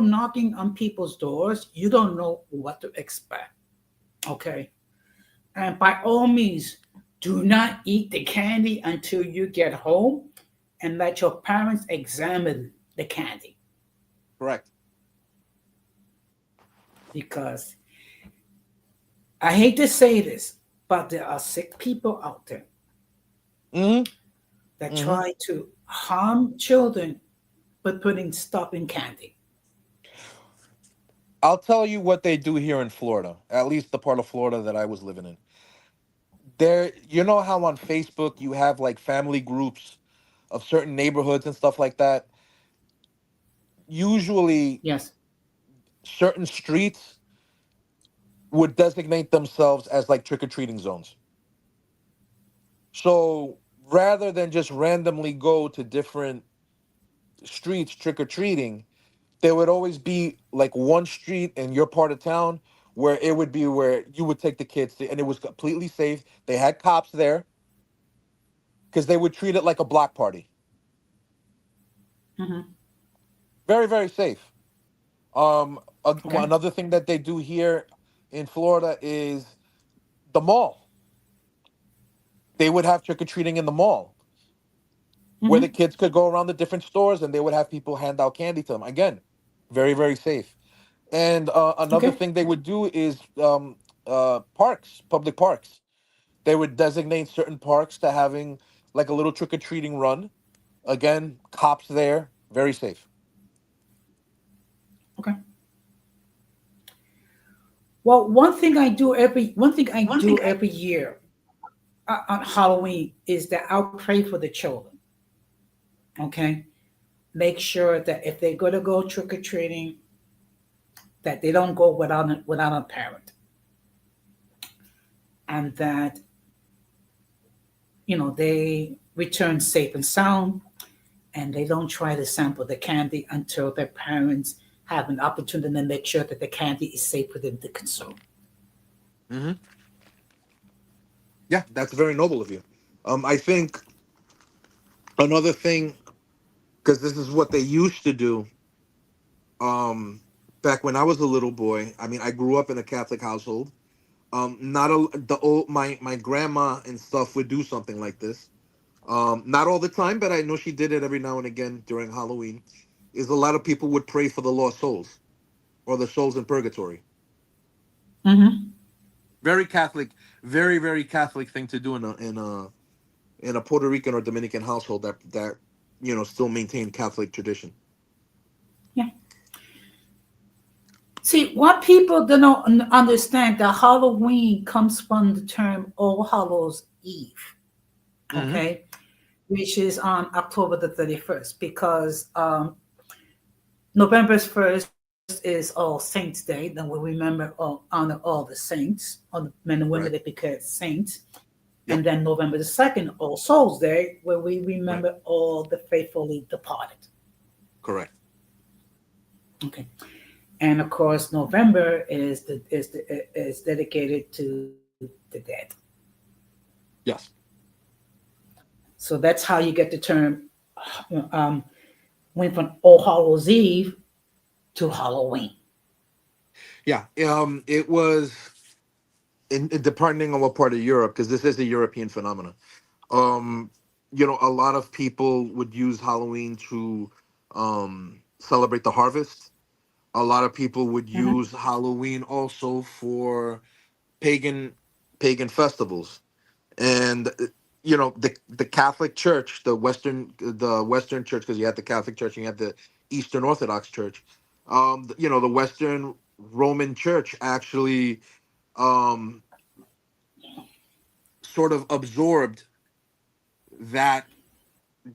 knocking on people's doors, you don't know what to expect. Okay. And by all means, do not eat the candy until you get home, and let your parents examine the candy, Correct. because I hate to say this, but there are sick people out there Hmm. that Hmm. try to harm children by putting stuff in candy. I'll tell you what they do here in Florida, at least the part of Florida that I was living in. There, you know how on Facebook you have like family groups of certain neighborhoods and stuff like that? Usually, Yes. certain streets would designate themselves as like trick or treating zones. So rather than just randomly go to different streets trick or treating, there would always be like one street in your part of town where it would be where you would take the kids to, and it was completely safe. They had cops there because they would treat it like a block party. Hmm. Very, very safe. Okay. Another thing that they do here in Florida is the mall. They would have trick or treating in the mall where the Hmm. kids could go around the different stores and they would have people hand out candy to them. Again, very, very safe. And another Okay. thing they would do is parks, public parks. They would designate certain parks to having like a little trick or treating run. Again, cops there, very safe. Okay. Well, one thing I do every year on Halloween is that I'll pray for the children. Okay, make sure that if they're gonna go trick or treating, that they don't go without a parent, and that they return safe and sound, and they don't try to sample the candy until their parents have an opportunity to make sure that the candy is safe for them to consume. Hmm. Yeah, that's very noble of you. I think another thing, because this is what they used to do, back when I was a little boy. I mean, I grew up in a Catholic household. Not a, the old my grandma and stuff would do something like this. Not all the time, but I know she did it every now and again during Halloween. Is a lot of people would pray for the lost souls or the souls in purgatory. Mm-hmm. Very Catholic, very very Catholic thing to do in a Puerto Rican or Dominican household that still maintain Catholic tradition. Yeah. See, what people do not understand that Halloween comes from the term All Hallows Eve, Hmm. okay, which is on October the 31st, because November 1st is All Saints Day. Then we remember honor all the saints, all the men and women Right. that became saints. And Yep. then November the 2nd, All Souls Day, where we Right. remember all the faithfully departed. Correct. Okay. And of course, November is dedicated to the dead. Yes. So that's how you get the term um, went from All Hallows Eve to Halloween. Yeah. It was depending on what part of Europe, because this is a European phenomenon. Um, a lot of people would use Halloween to celebrate the harvest. A lot of people would Mhm. use Halloween also for pagan pagan festivals. And the Catholic Church, the Western Church, because you had the Catholic Church and you had the Eastern Orthodox Church. The Western Roman Church actually um sort of absorbed that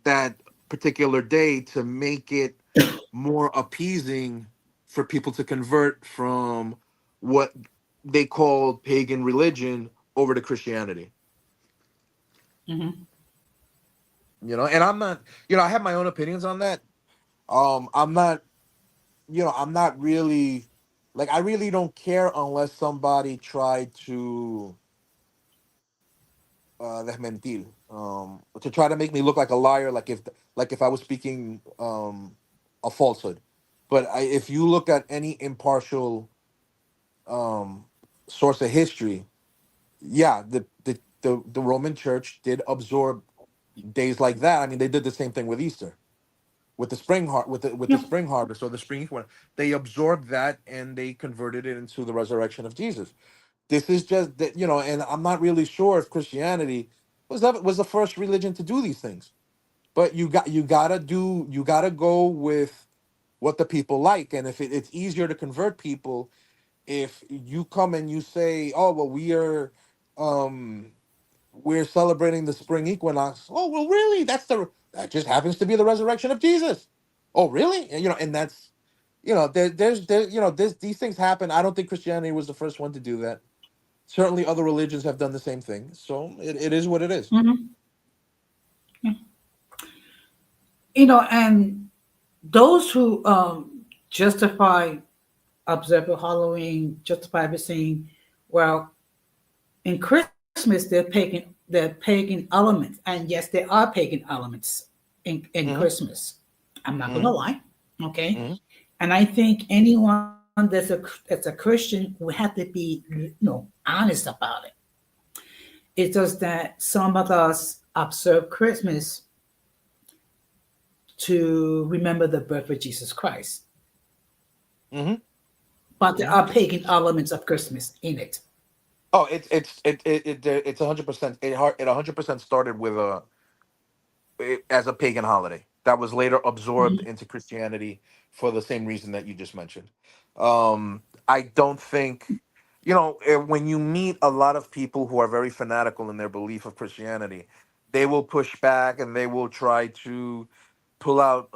that particular day to make it more appeasing for people to convert from what they called pagan religion over to Christianity. Mhm. And I'm not, I have my own opinions on that. I'm not really, like, I really don't care unless somebody tried to desmentir, to try to make me look like a liar, like if I was speaking a falsehood. But if you look at any impartial um, source of history, yeah, the Roman Church did absorb days like that. I mean, they did the same thing with Easter, with the with the Yeah. spring harvest or the spring equinox. They absorbed that and they converted it into the resurrection of Jesus. This is just that, and I'm not really sure if Christianity was the first religion to do these things. But you gotta go with what the people like, and if it's easier to convert people if you come and you say, "Oh, well, um we're celebrating the spring equinox." Oh, well, really? That just happens to be the resurrection of Jesus. Oh, really? And that's these things happen. I don't think Christianity was the first one to do that. Certainly, other religions have done the same thing. So it is what it is. Mhm. Yeah. And those who justify observing Halloween, justify everything, well, in Christmas they're pagan elements, and yes, there are pagan elements in Hmm. Christmas. I'm not gonna Hmm. lie, okay. Hmm. And I think anyone that's a Christian will have to be honest about it. It's just that some of us observe Christmas to remember the birth of Jesus Christ. Hmm. but there Mhm. are pagan elements of Christmas in it. Oh, it's 100%. It 100% started with as a pagan holiday that was later absorbed Mhm. into Christianity for the same reason that you just mentioned. I don't think, when you meet a lot of people who are very fanatical in their belief of Christianity, they will push back and they will try to pull out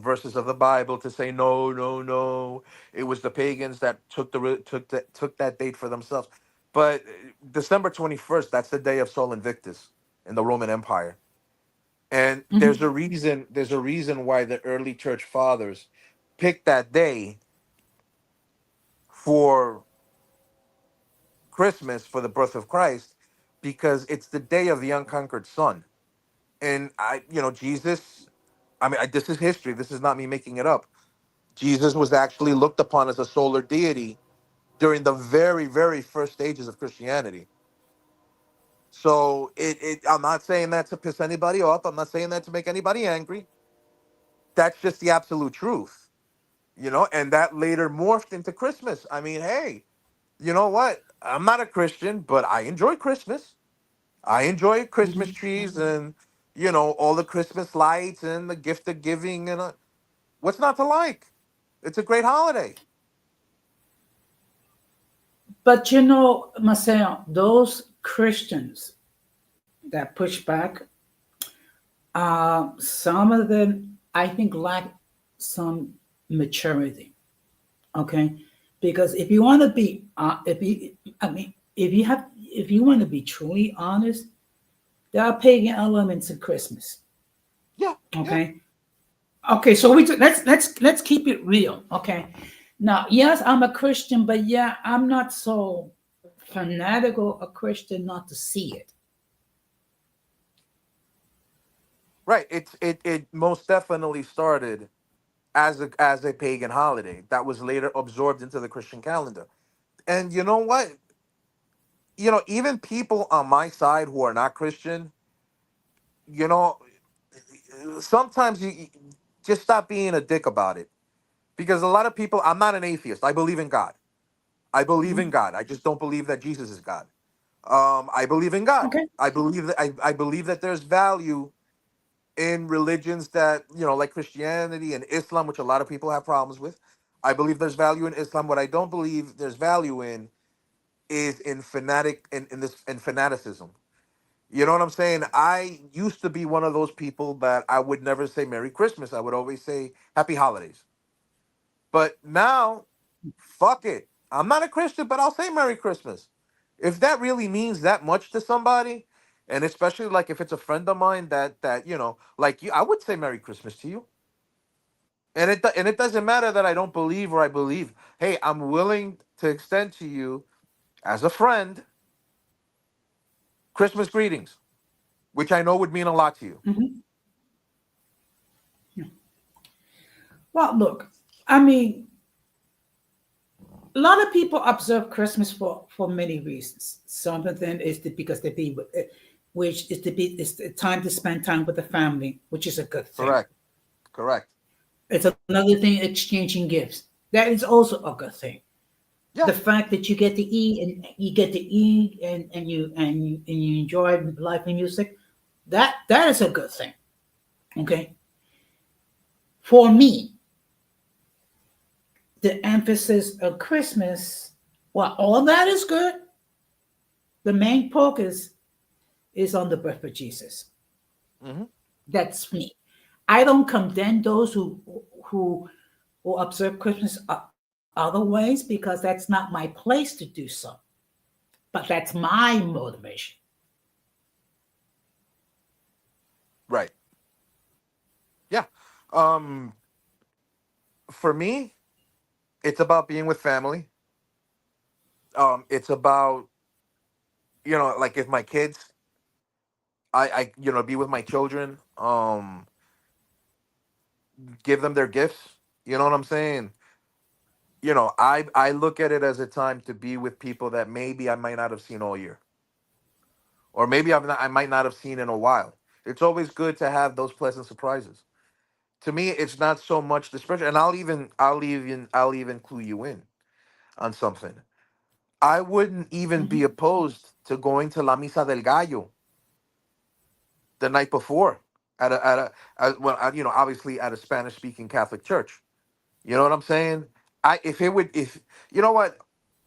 verses of the Bible to say no, no, no. It was the pagans that took that date for themselves. But December 21st, that's the day of Sol Invictus in the Roman Empire, and Mhm. there's a reason why the early church fathers picked that day for Christmas, for the birth of Christ, because it's the day of the unconquered sun. And Jesus, this is history. This is not me making it up. Jesus was actually looked upon as a solar deity during the very, very first stages of Christianity. So I'm not saying that to piss anybody off. I'm not saying that to make anybody angry. That's just the absolute truth. And that later morphed into Christmas. I mean, hey, you know what? I'm not a Christian, but I enjoy Christmas. I enjoy Christmas Mhm. trees and, all the Christmas lights and the gift of giving. And what's not to like? It's a great holiday. But Marcel, those Christians that push back, some of them I think lack some maturity. Okay, because if you want to be, if you, I mean, if you want to be truly honest, there are pagan elements in Christmas. Yeah, yeah. Okay, okay, so let's keep it real. Okay, now yes, I'm a Christian, but yeah, I'm not so fanatical a Christian not to see it. Right. It most definitely started as a pagan holiday that was later absorbed into the Christian calendar. And you know what? Even people on my side who are not Christian, you know, sometimes you just stop being a dick about it. Because a lot of people, I'm not an atheist. I believe in God. I believe in Mhm. God. I just don't believe that Jesus is God. I believe in God. Okay. I believe that there's value in religions that, like Christianity and Islam, which a lot of people have problems with. I believe there's value in Islam. What I don't believe there's value in is in fanaticism. You know what I'm saying? I used to be one of those people that I would never say Merry Christmas. I would always say Happy Holidays. But now, fuck it. I'm not a Christian, but I'll say Merry Christmas. If that really means that much to somebody, and especially like if it's a friend of mine that like you, I would say Merry Christmas to you. And it doesn't matter that I don't believe or I believe. Hey, I'm willing to extend to you as a friend Christmas greetings, which I know would mean a lot to you. Mhm. Well, look, I mean, a lot of people observe Christmas for many reasons. Some of them is because they be with, which is to be it's the time to spend time with the family, which is a good thing. Correct. Correct. It's another thing exchanging gifts. That is also a good thing. The Yeah. fact that you enjoy live music, that is a good thing. Okay, for me, the emphasis of Christmas, well, all that is good. The main focus is on the birth of Jesus. Hmm. That's me. I don't condemn those who who observe Christmas other ways because that's not my place to do so. But that's my motivation. Right. Yeah. Um, for me, it's about being with family. It's about, like if my kids, be with my children, give them their gifts. You know what I'm saying? I look at it as a time to be with people that maybe I might not have seen all year, or maybe I might not have seen in a while. It's always good to have those pleasant surprises. To me, it's not so much the special, and I'll even clue you in. on something. I wouldn't even be Mhm. opposed to going to La Misa del Gallo the night before obviously at a Spanish speaking Catholic church. You know what I'm saying? If you know what,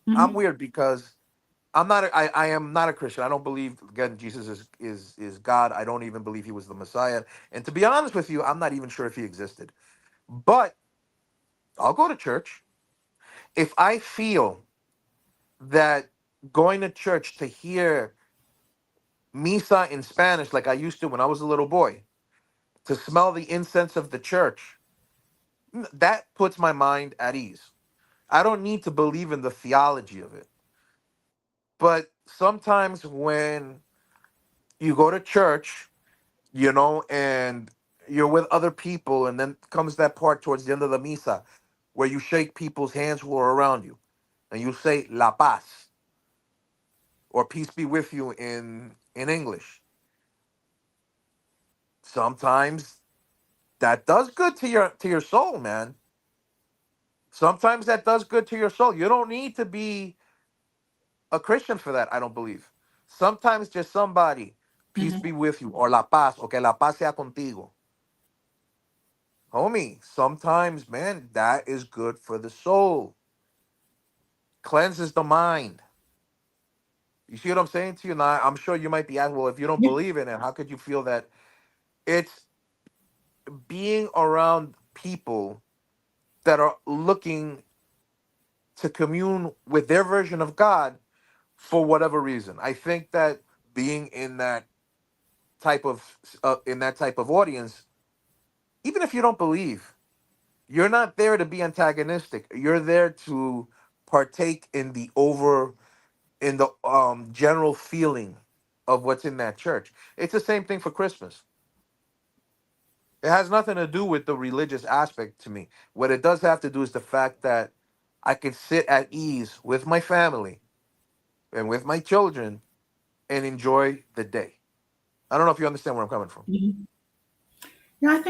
I'm Mhm. weird because I am not a Christian. I don't believe again Jesus is God. I don't even believe he was the Messiah. And to be honest with you, I'm not even sure if he existed. But I'll go to church if I feel that going to church to hear misa in Spanish like I used to when I was a little boy, to smell the incense of the church, that puts my mind at ease. I don't need to believe in the theology of it. But sometimes when you go to church, and you're with other people, and then comes that part towards the end of the misa where you shake people's hands who are around you and you say La Paz or peace be with you in English. Sometimes that does good to your soul, man. Sometimes that does good to your soul. You don't need to be a Christian for that, I don't believe. Sometimes just somebody, peace be Mhm. with you, or la paz, o que la paz sea contigo. Homie, sometimes, man, that is good for the soul. Cleanses the mind. You see what I'm saying to you? Now, I'm sure you might be asking, well, if you don't Yeah. believe in it, how could you feel that? It's being around people that are looking to commune with their version of God for whatever reason. I think that being in that type of audience, even if you don't believe, you're not there to be antagonistic. You're there to partake in the general feeling of what's in that church. It's the same thing for Christmas. It has nothing to do with the religious aspect to me. What it does have to do is the fact that I can sit at ease with my family and with my children and enjoy the day. I don't know if you understand where I'm coming from. Mhm. Yeah,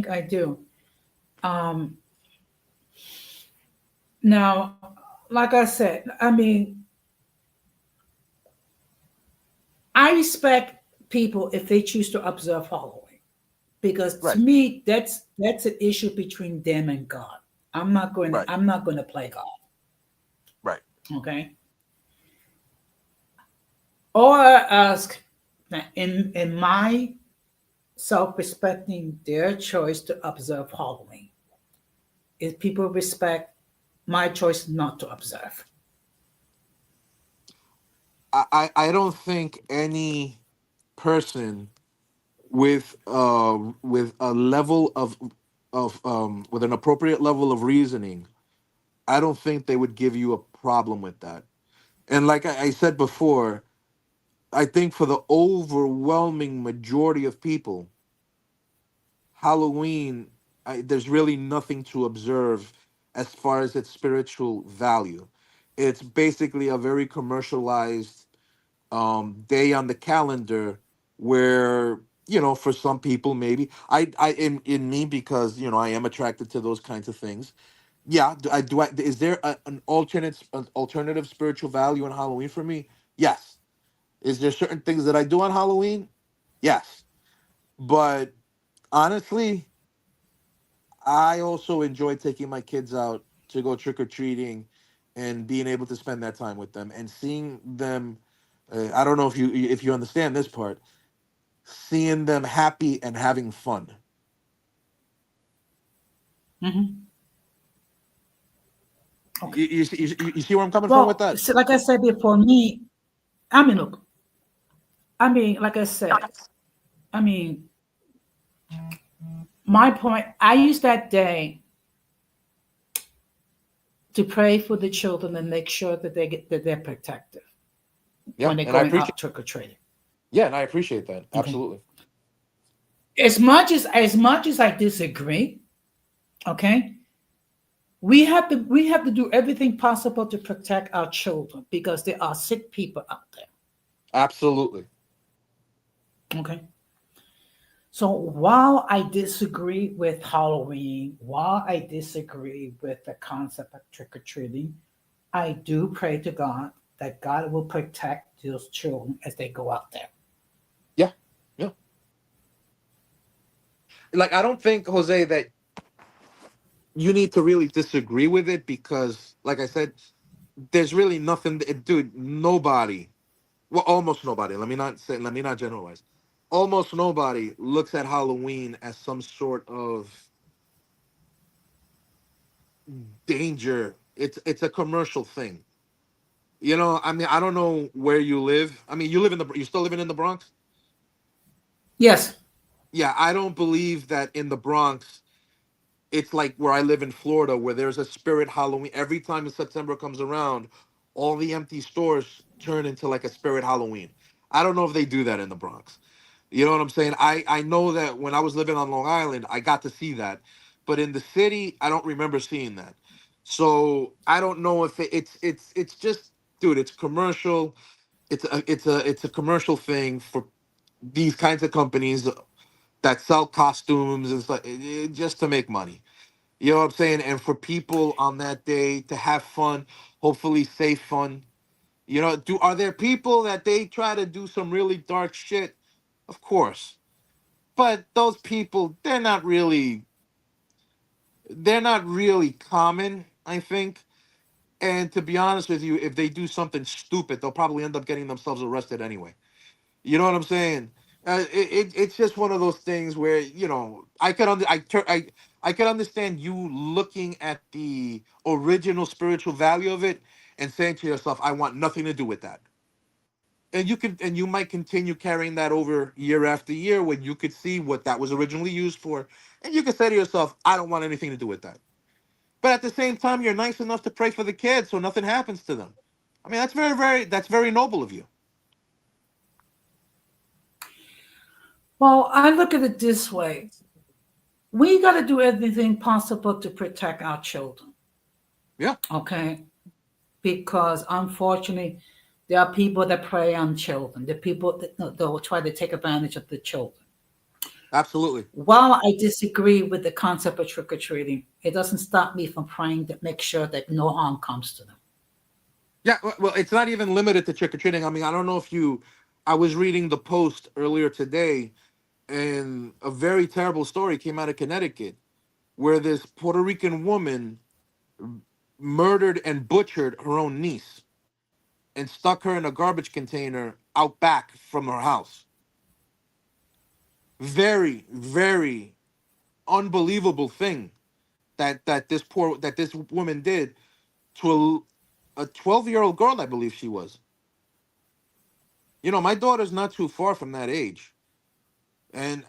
I do. Um, Now, like I said, I mean, I respect people if they choose to observe Halloween because to Right, me that's an issue between them and God. right, I'm not going to play God. right. Okay. All I ask that in my self-respecting their choice to observe Halloween is people respect my choice not to observe. I don't think any person with a level of with an appropriate level of reasoning, I don't think they would give you a problem with that. And like I said before, I think for the overwhelming majority of people, Halloween, there's really nothing to observe as far as its spiritual value. It's basically a very commercialized day on the calendar where, for some people maybe in me, because I am attracted to those kinds of things. Yeah, is there an alternative spiritual value in Halloween for me? Yes. Is there certain things that I do on Halloween? Yes. But honestly, I also enjoy taking my kids out to go trick or treating and being able to spend that time with them and seeing them. I don't know if you understand this part. Seeing them happy and having fun. Mhm. Okay. You see where I'm coming from with Well, that? so like I said before, me, I mean, look, I mean, like I said, I mean, my point, I use that day to pray for the children and make sure that they're protected Yeah, when they're and I going appreciate. out trick or treating. Yeah, and I appreciate that Okay. absolutely. As much as I disagree, okay, we have to do everything possible to protect our children because there are sick people out there. Absolutely. Okay. So while I disagree with Halloween, while I disagree with the concept of trick or treating, I do pray to God that God will protect those children as they go out there. Yeah, yeah. Like I don't think, Jose, that you need to really disagree with it because, like I said, there's really nothing, dude. Nobody, well, almost nobody. Let me not say. Let me not generalize. Almost nobody looks at Halloween as some sort of danger. It's a commercial thing. You know, I mean, I don't know where you live. I mean, you still living in the Bronx? Yes. Yeah, I don't believe that in the Bronx it's like where I live in Florida, where there's a spirit Halloween. Every time September comes around, all the empty stores turn into like a spirit Halloween. I don't know if they do that in the Bronx. You know what I'm saying? I know that when I was living on Long Island, I got to see that, but in the city, I don't remember seeing that. So I don't know if it's just, dude, it's commercial. It's a commercial thing for these kinds of companies that sell costumes and stuff, just to make money. You know what I'm saying? And for people on that day to have fun, hopefully safe fun. You know, do are there people that they try to do some really dark shit? Of course. But those people, they're not really common, I think. And to be honest with you, if they do something stupid, they'll probably end up getting themselves arrested anyway. You know what I'm saying? It's just one of those things where I can understand you looking at the original spiritual value of it and saying to yourself, I want nothing to do with that. And you might continue carrying that over year after year when you could see what that was originally used for, and you can say to yourself, I don't want anything to do with that. But at the same time, you're nice enough to pray for the kids so nothing happens to them. I mean, that's very noble of you. Well, I look at it this way. We got to do everything possible to protect our children, Yeah, okay? Because unfortunately, there are people that prey on children. There are people that will try to take advantage of the children. absolutely. While I disagree with the concept of trick or treating, it doesn't stop me from praying to make sure that no harm comes to them. Yeah, well, it's not even limited to trick or treating. I mean, I don't know if you. I was reading the Post earlier today, and a very terrible story came out of Connecticut, where this Puerto Rican woman murdered and butchered her own niece and stuck her in a garbage container out back from her house. Very, very unbelievable thing that this woman did to a 12-year-old girl, I believe she was. You know, my daughter's not too far from that age. And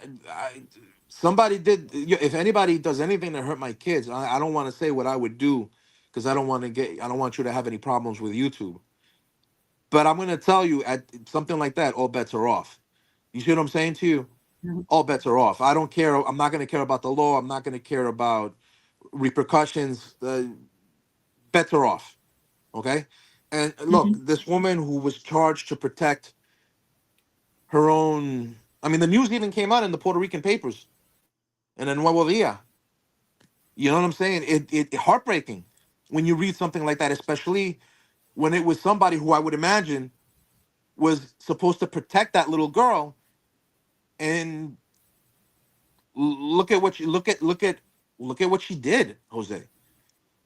somebody did. If anybody does anything to hurt my kids, I don't want to say what I would do because I don't want you to have any problems with YouTube. But I'm going to tell you, at something like that, all bets are off. You see what I'm saying to you? Mhm. All bets are off. I don't care. I'm not going to care about the law. I'm not going to care about repercussions. Bets are off. Okay. And look, Mhm. this woman who was charged to protect her own. I mean, the news even came out in the Puerto Rican papers and in Nuevo Dia. You know what I'm saying? It heartbreaking when you read something like that, especially when it was somebody who I would imagine was supposed to protect that little girl. And look at what she look at what she did, Jose.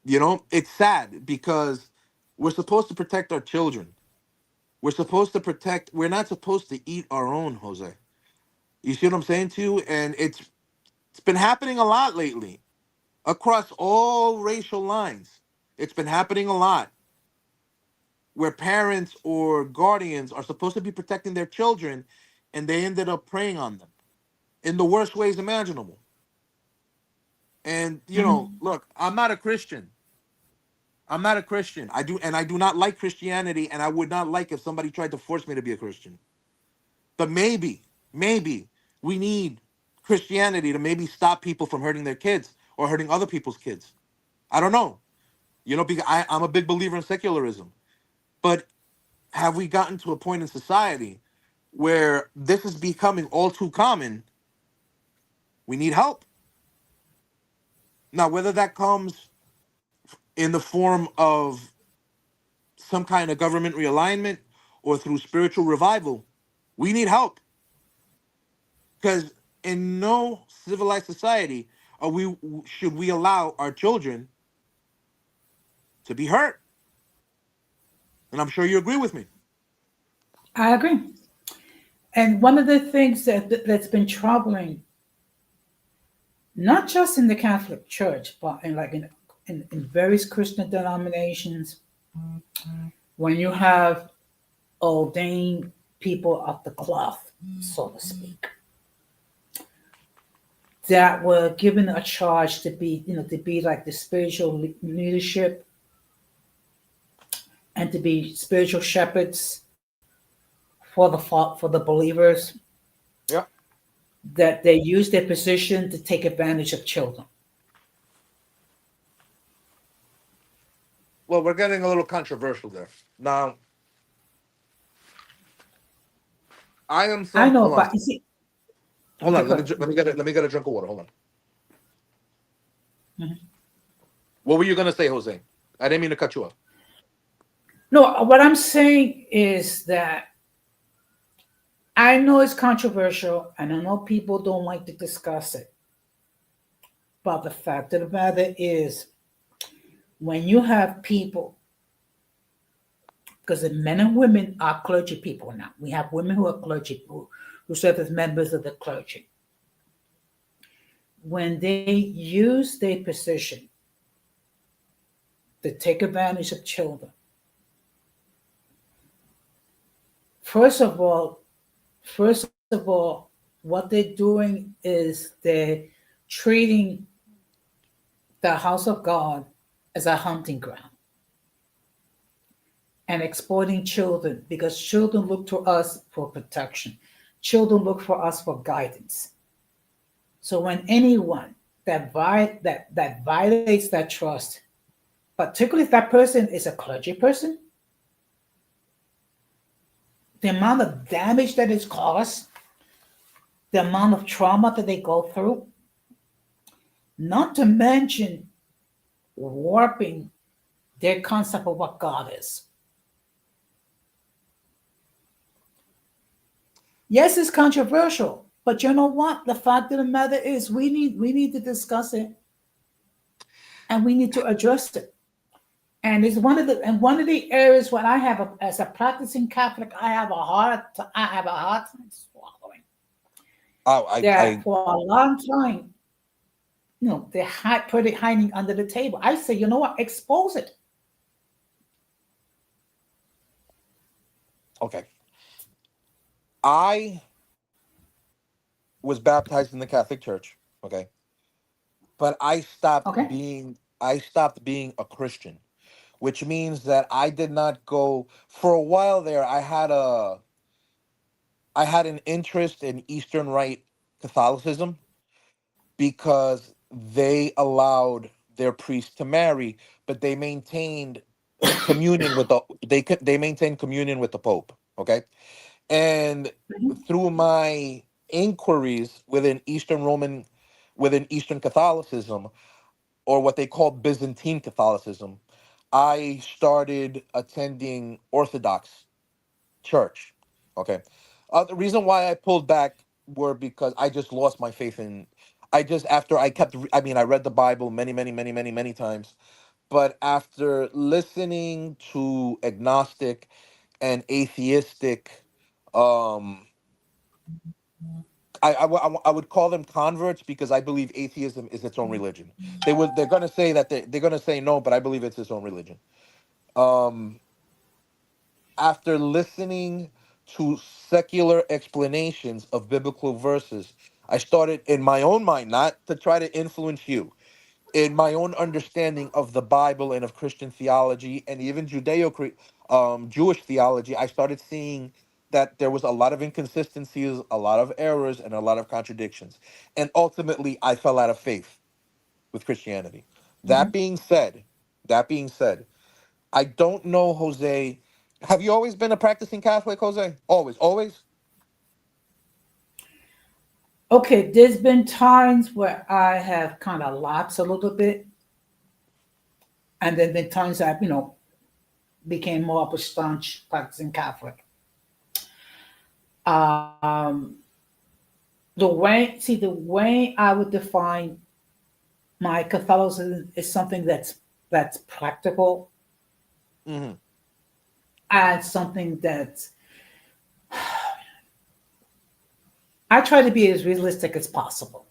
You know, it's sad because we're supposed to protect our children. We're supposed to protect. We're not supposed to eat our own, Jose. You see what I'm saying to you? And it's been happening a lot lately across all racial lines. It's been happening a lot where parents or guardians are supposed to be protecting their children and they ended up preying on them in the worst ways imaginable. And Mhm. look, I'm not a Christian. I'm not a Christian. I do not like Christianity, and I would not like if somebody tried to force me to be a Christian. But maybe we need Christianity to maybe stop people from hurting their kids or hurting other people's kids. I don't know. Because I'm a big believer in secularism. But have we gotten to a point in society where this is becoming all too common We need help. Now, whether that comes in the form of some kind of government realignment or through spiritual revival, we need help. Because in no civilized society should we allow our children to be hurt. And I'm sure you agree with me. I agree. And one of the things that's been troubling, not just in the Catholic Church, but in various Christian denominations, when you have ordained people of the cloth, so to speak, that were given a charge to be, to be like the spiritual leadership and to be spiritual shepherds for the believers, Yeah. that they use their position to take advantage of children. Well, we're getting a little controversial there. Now, I am I some. know, Hold on. but you see, Hold okay, on. go Let ahead. me let me get a drink of water. Hold on. Mhm. What were you gonna say, Jose? I didn't mean to cut you off. No, what I'm saying is that I know it's controversial and I know people don't like to discuss it. But the fact of the matter is, when you have people, because the men and women are clergy people now, we have women who are clergy, who serve as members of the clergy. When they use their position to take advantage of children, first of all, what they're doing is they're treating the house of God as a hunting ground and exploiting children because children look to us for protection. Children look for us for guidance. So when anyone that violates that trust, particularly if that person is a clergy person, the amount of damage that is caused, the amount of trauma that they go through, not to mention warping their concept of what God is. Yes, it's controversial, but you know what? The fact of the matter is we need to discuss it and we need to address it. And it's one of the areas when as a practicing Catholic, I have a hard time swallowing Oh, that for a long time, they're put it hiding under the table. I say, you know what? Expose it. okay. I was baptized in the Catholic Church. Okay, but Okay. I stopped being a Christian, which means that I did not go for a while there. I had an interest in Eastern Rite Catholicism because they allowed their priests to marry, but they maintained communion with they maintained communion with the Pope. Okay, and Mhm. through my inquiries within Eastern Catholicism, or what they call Byzantine Catholicism, I started attending Orthodox church. Okay. The reason why I pulled back were because I just lost my faith in. I just after I kept. I mean, I read the Bible many, many, many, many, many times, but after listening to agnostic and atheistic, um, I would call them converts because I believe atheism is its own religion. They're gonna say that they're gonna say no, but I believe it's its own religion. Um, After listening to secular explanations of biblical verses, I started in my own mind, not to try to influence you, in my own understanding of the Bible and of Christian theology and even Jewish theology. I started seeing that there was a lot of inconsistencies, a lot of errors, and a lot of contradictions. And ultimately, I fell out of faith with Christianity. That Mhm. being said, that being said, I don't know, Jose. Have you always been a practicing Catholic, Jose? Always, always? Okay, there's been times where I have kind of lapsed a little bit, and then been times I've, became more of a staunch practicing Catholic. Um, the way I would define my Catholicism is something that's practical Hmm. and something that I try to be as realistic as possible.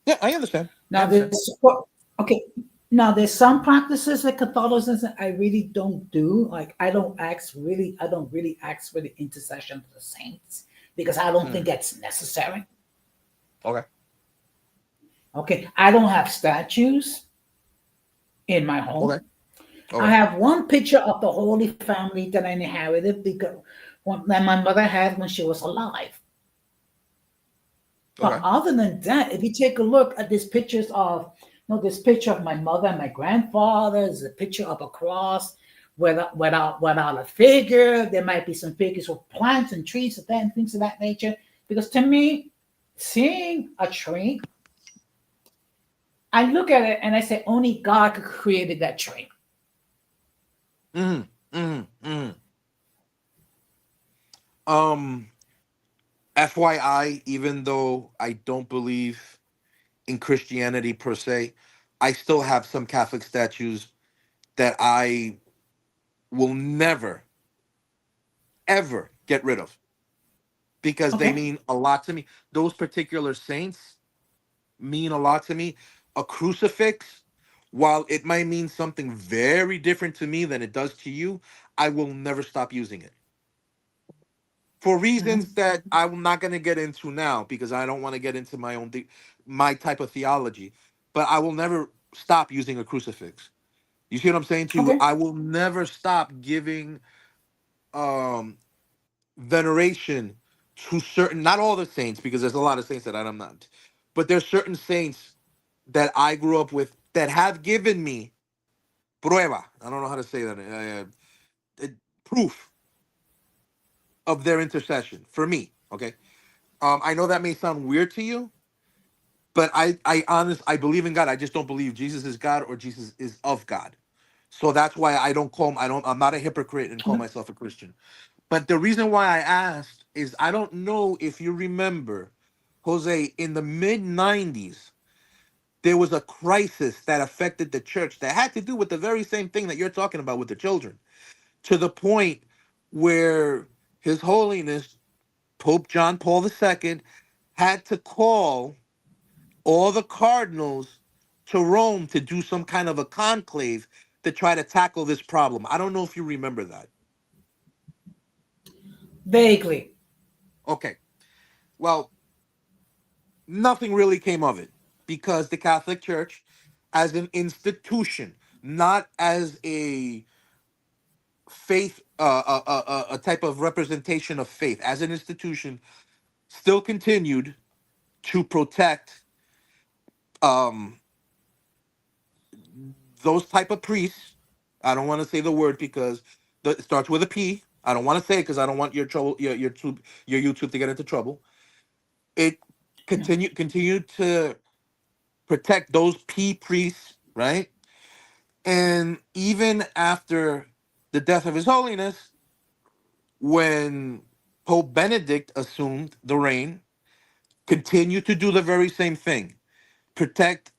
Yeah, I understand. I Now understand. okay. Now there's some practices that Catholicism I really don't do. Like I don't really ask for the intercession of the saints because I don't think Hmm. that's necessary. Okay. Okay. I don't have statues in my Okay. home. I Okay. have one picture of the Holy Family that I inherited because that my mother had when she was alive. But Okay. other than that, if you take a look at these pictures of, this picture of my mother and my grandfather, there's a picture of a cross without a figure. There might be some figures with plants and trees and things of that nature. Because to me, seeing a tree, I look at it and I say only God could created that tree. Hmm. Hmm. Hmm. Um, FYI, even though I don't believe in Christianity per se, I still have some Catholic statues that I will never, ever get rid of because they Okay. mean a lot to me. Those particular saints mean a lot to me. A crucifix, while it might mean something very different to me than it does to you, I will never stop using it for reasons Hmm. that I'm not going to get into now because I don't want to get into my type of theology. But I will never stop using a crucifix. You see what I'm saying to you? Okay. I will never stop giving um veneration to certain, not all the saints, because there's a lot of saints that I'm not, but there's certain saints that I grew up with that have given me prueba. I don't know how to say that. Proof of their intercession for me. Okay. I know that may sound weird to you, but I believe in God. I just don't believe Jesus is God or Jesus is of God. So that's why I don't call I don't I'm not a hypocrite and call Okay. myself a Christian. But the reason why I asked is I don't know if you remember, Jose, in the mid 90s, there was a crisis that affected the church that had to do with the very same thing that you're talking about with the children, to the point where His Holiness Pope John Paul II had to call all the cardinals to Rome to do some kind of a conclave to try to tackle this problem. I don't know if you remember that. Vaguely. Okay. Well, nothing really came of it because the Catholic Church, as an institution, not as a faith, a type of representation of faith, as an institution, still continued to protect um, those type of priests. I don't want to say the word because it starts with a P. I don't want to say it because I don't want your trouble, your YouTube to get into trouble. It continued to protect those P priests, right? And even after the death of His Holiness, when Pope Benedict assumed the reign, continued to do the very same thing, protect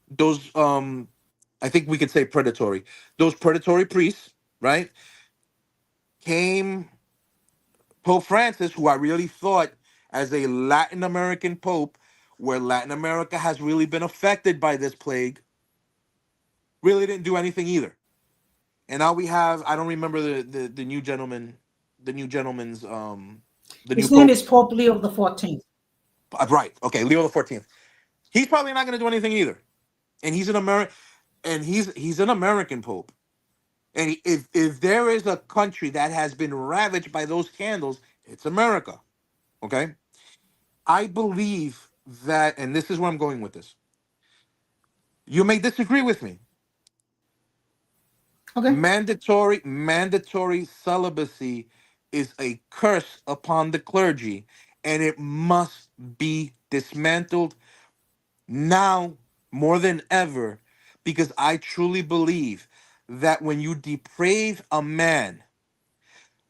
those I think we could say predatory, those predatory priests, right? Came Pope Francis, who I really thought as a Latin American pope, where Latin America has really been affected by this plague, really didn't do anything either. And now we have, I don't remember the new gentleman, the new gentleman's the new His name pope. is Pope Leo the 14th. Right. Okay, Leo the 14th. He's probably not going to do anything either. And he's an American, and he's an American pope. And if there is a country that has been ravaged by those scandals, it's America. Okay? I believe that, and this is where I'm going with this. You may disagree with me. Okay. Mandatory celibacy is a curse upon the clergy, and it must be dismantled now more than ever, because I truly believe that when you deprave a man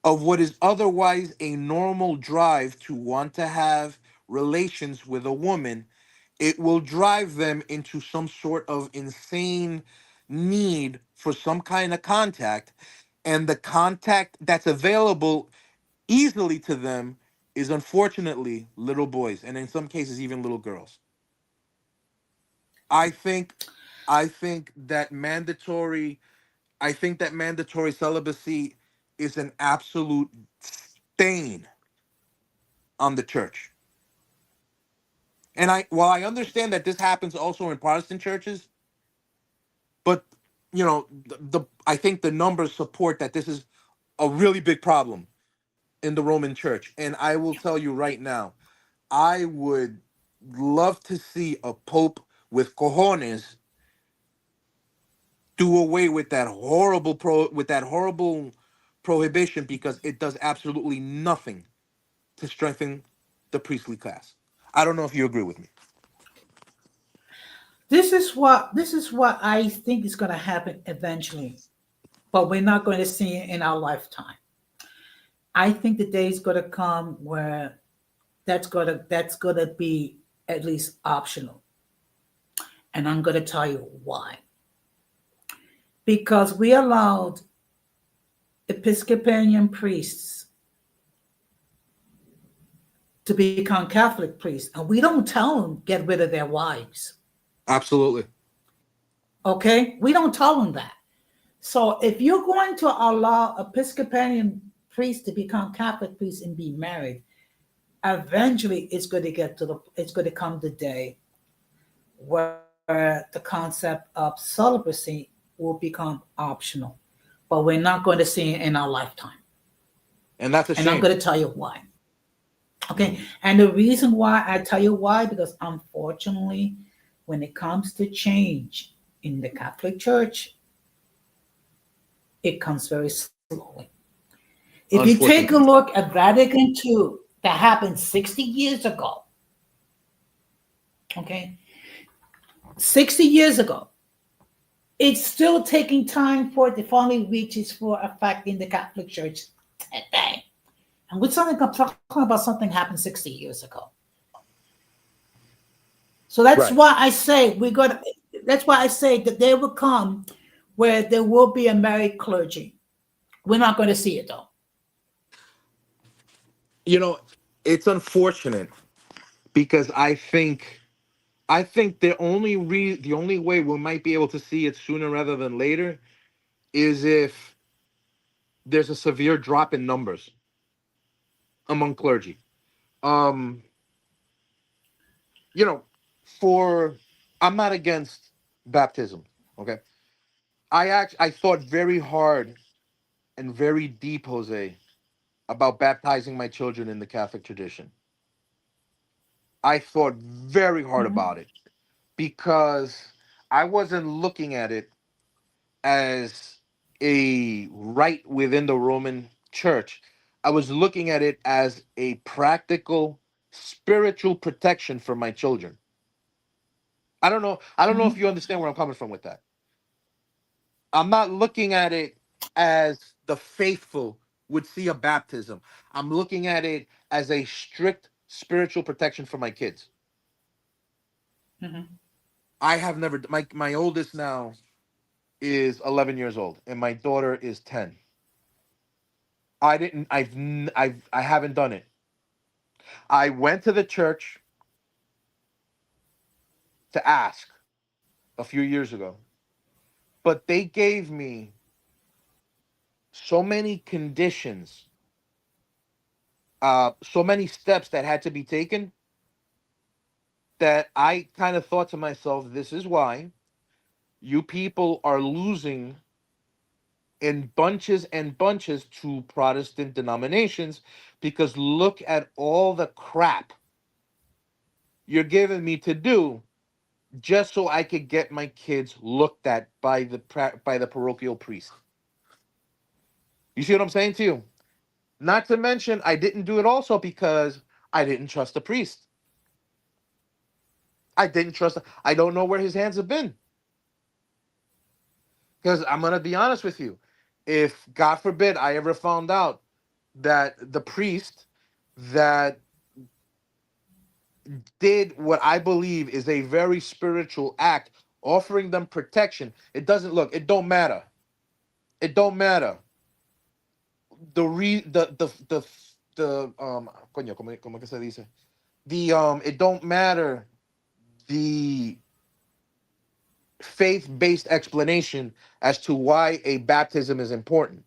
of what is otherwise a normal drive to want to have relations with a woman, it will drive them into some sort of insane need for some kind of contact. And the contact that's available easily to them is unfortunately little boys, and in some cases even little girls. I think I think that mandatory I think that mandatory celibacy is an absolute stain on the church. And while I understand that this happens also in Protestant churches, but the I think the numbers support that this is a really big problem in the Roman church. And I will tell you right now, I would love to see a pope with cojones do away with that horrible prohibition, because it does absolutely nothing to strengthen the priestly class. I don't know if you agree with me. This is what I think is going to happen eventually, but we're not going to see it in our lifetime. I think the day is going to come where that's going to be at least optional, and I'm going to tell you why. Because we allowed Episcopalian priests to become Catholic priests, and we don't tell them get rid of their wives. Absolutely. Okay, we don't tell them that. So if you're going to allow Episcopalian priests to become Catholic priests and be married, eventually it's going to come the day where the concept of celibacy will become optional. But we're not going to see it in our lifetime. And that's a And I'm shame. going to tell you why. Okay. Mhm. And the reason why I tell you why, because unfortunately, when it comes to change in the Catholic Church, it comes very slowly. If you take a Unfortunately. look at Vatican II, that happened 60 years ago, okay? 60 years ago, it's still taking time for it to finally reach its full effect in the Catholic Church today. And talking about something happened 60 years ago. So that's Right. why I say that's why I say that there will come where there will be a married clergy. We're not going to see it though. You know, it's unfortunate, because I think the only way we might be able to see it sooner rather than later is if there's a severe drop in numbers among clergy. Um, you know, for I'm not against baptism. Okay, I thought very hard and very deep, Jose, about baptizing my children in the Catholic tradition. I thought very hard Mhm. about it, because I wasn't looking at it as a rite within the Roman Church. I was looking at it as a practical spiritual protection for my children. I don't know if Mhm. you understand where I'm coming from with that. I'm not looking at it as the faithful would see a baptism. I'm looking at it as a strict spiritual protection for my kids. Mhm. I have never my oldest now is 11 years old, and my daughter is 10. I didn't I haven't done it. I went to the church to ask a few years ago, but they gave me so many conditions, so many steps that had to be taken, that I kind of thought to myself, this is why you people are losing in bunches and bunches to Protestant denominations, because look at all the crap you're giving me to do just so I could get my kids looked at by the parochial priest. You see what I'm saying to you? Not to mention, I didn't do it also because I didn't trust the priest. I didn't trust. I don't know where his hands have been. Because I'm gonna be honest with you, if God forbid I ever found out that the priest that did what I believe is a very spiritual act, offering them protection, it doesn't look. It don't matter. It don't matter. The coño, como que se dice? It don't matter the faith-based explanation as to why a baptism is important.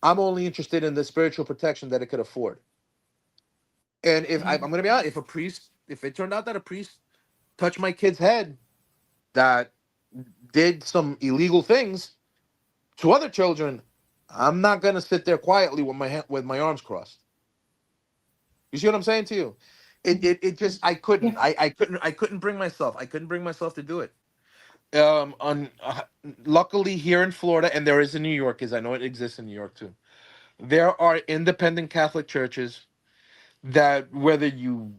I'm only interested in the spiritual protection that it could afford. And if I'm going to be honest, if it turned out that a priest touched my kid's head that did some illegal things to other children, I'm not going to sit there quietly with with my arms crossed. You see what I'm saying to you? It just I couldn't Yeah. I couldn't bring myself. I couldn't bring myself to do it. On Luckily here in Florida, and there is in New York, because I know it exists in New York too. There are independent Catholic churches that, whether you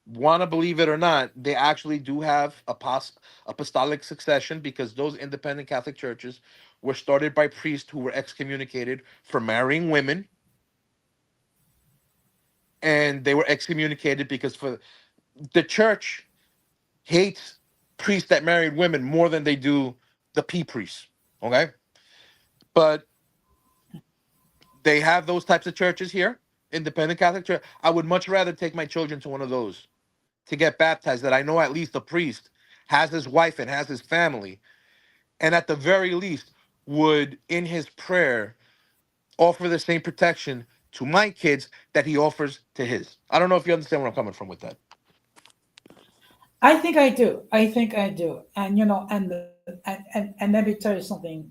want to believe it or not, they actually do have apostolic succession, because those independent Catholic churches were started by priests who were excommunicated for marrying women, and they were excommunicated because for the church hates priests that married women more than they do the P priests. Okay, but they have those types of churches here, independent Catholic church. I would much rather take my children to one of those to get baptized, that I know at least the priest has his wife and has his family, and at the very least would, in his prayer, offer the same protection to my kids that he offers to his. I don't know if you understand where I'm coming from with that. I think I do. I think I do. And and let me tell you something.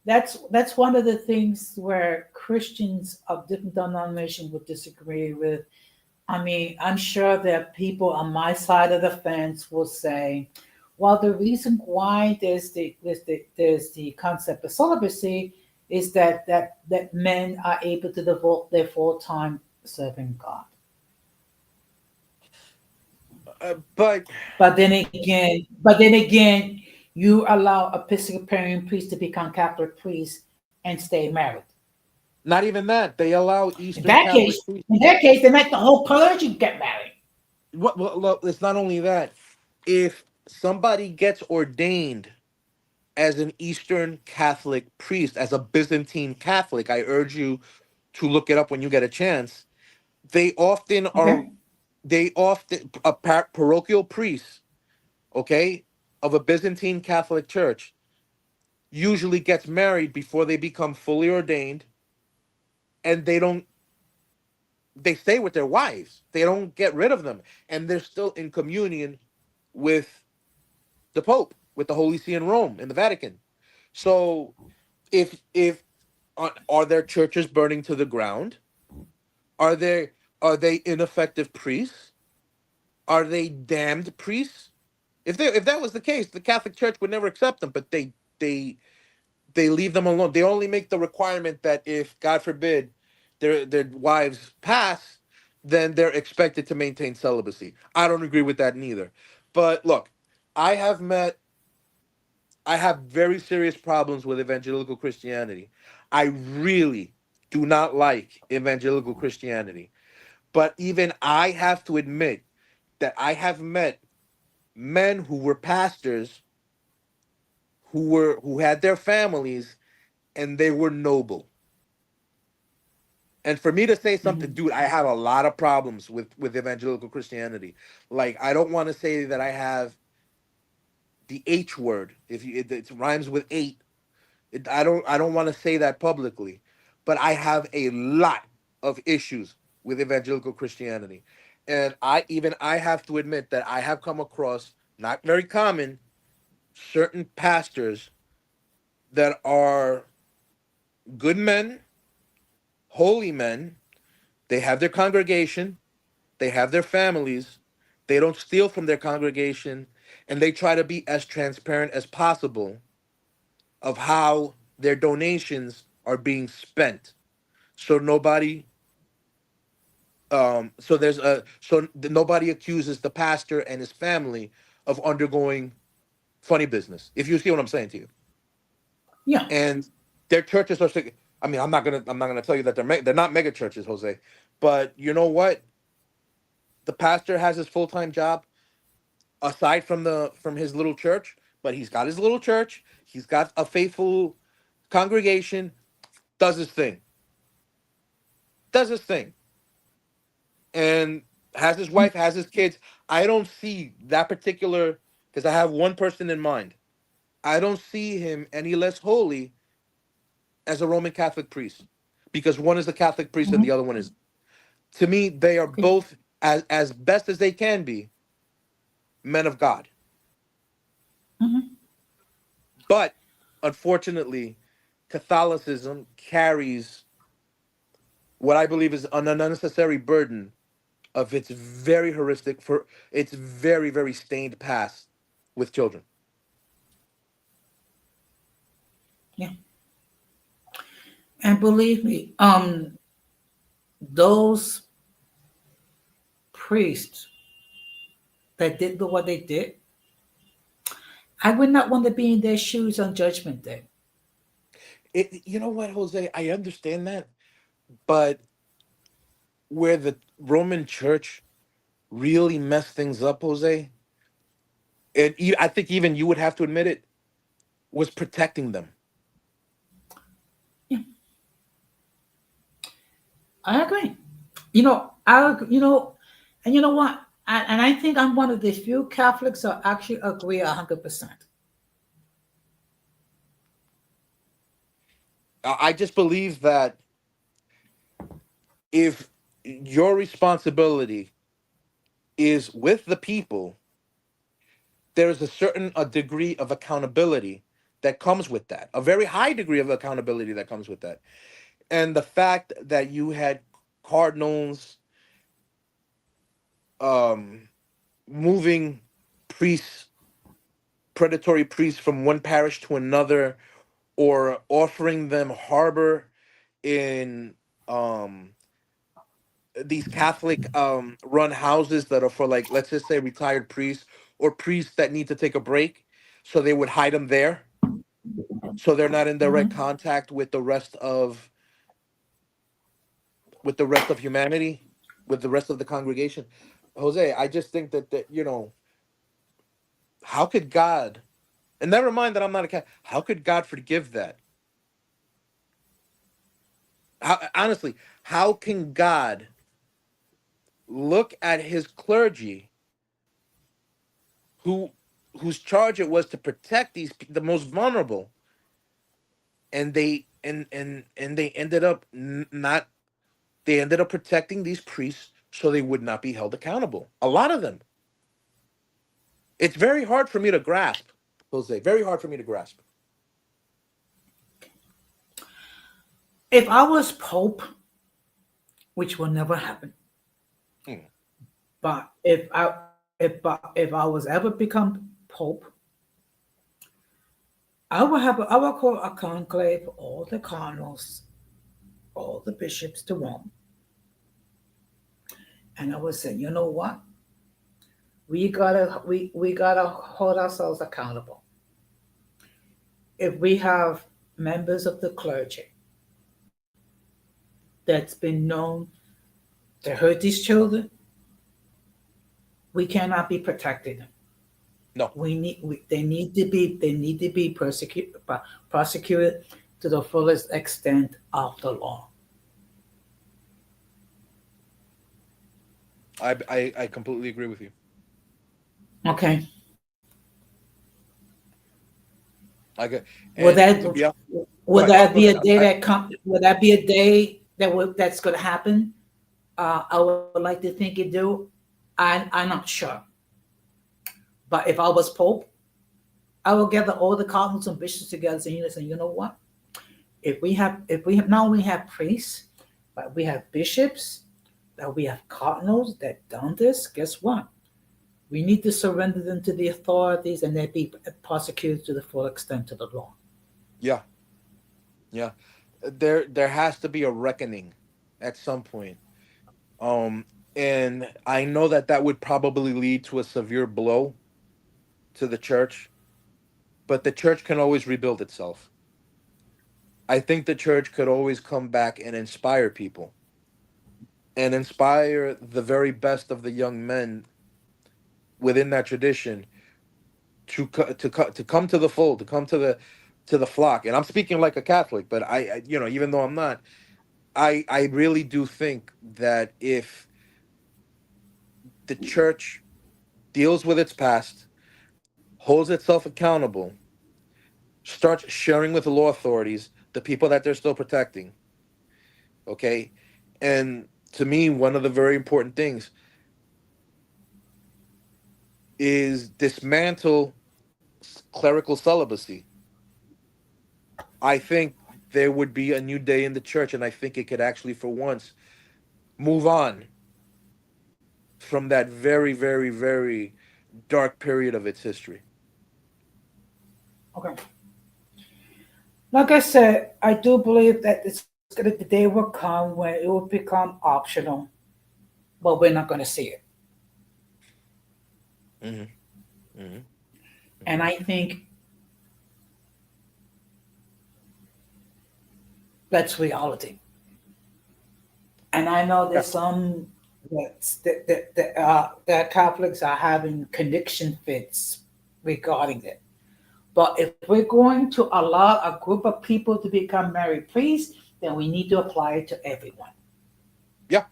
That's one of the things where Christians of different denominations would disagree with. I mean, I'm sure that people on my side of the fence will say, well, the reason why there's the concept of celibacy is that men are able to devote their full time serving God. But But then again, you allow Episcopalian priests to become Catholic priests and stay married. not even that. They allow In Eastern that Catholic case, priests. in that case, they make the whole clergy get married. What? Well, look, it's not only that. If somebody gets ordained as an Eastern Catholic priest, as a Byzantine Catholic, I urge you to look it up when you get a chance. They often are. Okay. They often parochial priest, okay, of a Byzantine Catholic church, usually gets married before they become fully ordained, and they stay with their wives. They don't get rid of them, and they're still in communion with the Pope, with the Holy See in Rome, in the Vatican. So, if are their churches burning to the ground? Are they are they ineffective priests? Are they damned priests? If that was the case, the Catholic Church would never accept them. But they they leave them alone. They only make the requirement that if, God forbid, their wives pass, then they're expected to maintain celibacy. I don't agree with that neither. But look, I have met I have very serious problems with evangelical Christianity. I really do not like evangelical Christianity. But even I have to admit that I have met men who were pastors, who had their families, and they were noble. And for me to say something, Mhm. dude, I have a lot of problems with evangelical Christianity. Like, I don't want to say that I have the H word. If you it rhymes with eight, I don't want to say that publicly, but I have a lot of issues with evangelical Christianity. And I have to admit that I have come across, not very common, certain pastors that are good men, holy men. They have their congregation, they have their families, they don't steal from their congregation, and they try to be as transparent as possible of how their donations are being spent, so nobody So nobody accuses the pastor and his family of undergoing funny business. If you see what I'm saying to you, Yeah. and their churches are. I mean, I'm not gonna tell you that they're not mega churches, Jose, but you know what? The pastor has his full time job aside from his little church, but he's got his little church. He's got a faithful congregation. Does his thing. Does his thing, and has his wife, has his kids. I don't see that particular because I have one person in mind. I don't see him any less holy as a Roman Catholic priest because one is a Catholic priest and the Mhm. other one is. To me, they are Okay. both as best as they can be men of God. Mhm. But unfortunately, Catholicism carries what I believe is an unnecessary burden of its very heuristic for its very very stained past with children. Yeah. And believe me, those priests that did what they did, I would not want to be in their shoes on Judgment Day. You know what, Jose? I understand that, but where the Roman Church really messed things up, Jose, I think even you would have to admit it, was protecting them. Yeah, I agree. And you know what? And I think I'm one of the few Catholics that actually agree 100%. I just believe that if your responsibility is with the people, there is a certain a degree of accountability that comes with that, a very high degree of accountability that comes with that. And the fact that you had cardinals um, moving priests, predatory priests from one parish to another, or offering them harbor in um, these Catholic run houses that are for, like, let's just say retired priests or priests that need to take a break, so they would hide them there so they're not in direct Hmm. contact with the rest of humanity, with the rest of the congregation. Jose, I just think that how could God, and never mind that I'm not a cat, how could God forgive that? How, honestly, how can God look at his clergy who whose charge it was to protect the most vulnerable, and they ended up not they ended up protecting these priests so they would not be held accountable, a lot of them. It's very hard for me to grasp, Jose, very hard for me to grasp. If I was Pope, which will never happen, Hmm. but if I was ever become Pope, I will call a conclave all the cardinals, all the bishops to Rome, and I would say, you know what? We gotta hold ourselves accountable. If we have members of the clergy that's been known to hurt these children, we cannot be protecting them. No, They need to be prosecuted to the fullest extent of the law. I completely agree with you. Okay. I get, Would and that to be honest, go would ahead. No, that go be ahead. a day that come? Would that be a day that's going to happen? I would like to think it do. I'm not sure. But if I was Pope, I will gather all the cardinals and bishops together and say, you know what? If we have not only have priests, but we have bishops, that we have cardinals that done this, guess what? We need to surrender them to the authorities and they be prosecuted to the full extent of the law. Yeah, yeah. There has to be a reckoning at some point. Um, and I know that that would probably lead to a severe blow to the church, but the church can always rebuild itself. I think the church could always come back and inspire people and inspire the very best of the young men within that tradition to come to the fold, to come to the flock. And I'm speaking like a Catholic, but even though I'm not, I really do think that if the church deals with its past, holds itself accountable, starts sharing with the law authorities the people that they're still protecting, okay? And to me, one of the very important things is dismantle clerical celibacy. I think there would be a new day in the church, and I think it could actually, for once, move on from that very, very, very dark period of its history. Okay. Like I said, I do believe that the day will come when it will become optional, but we're not going to see it. Hmm. Hmm. And Hmm. I think that's reality. And I know Yeah. there's some that Catholics are having conviction fits regarding it. But if we're going to allow a group of people to become married priests, then we need to apply it to everyone. Yeah.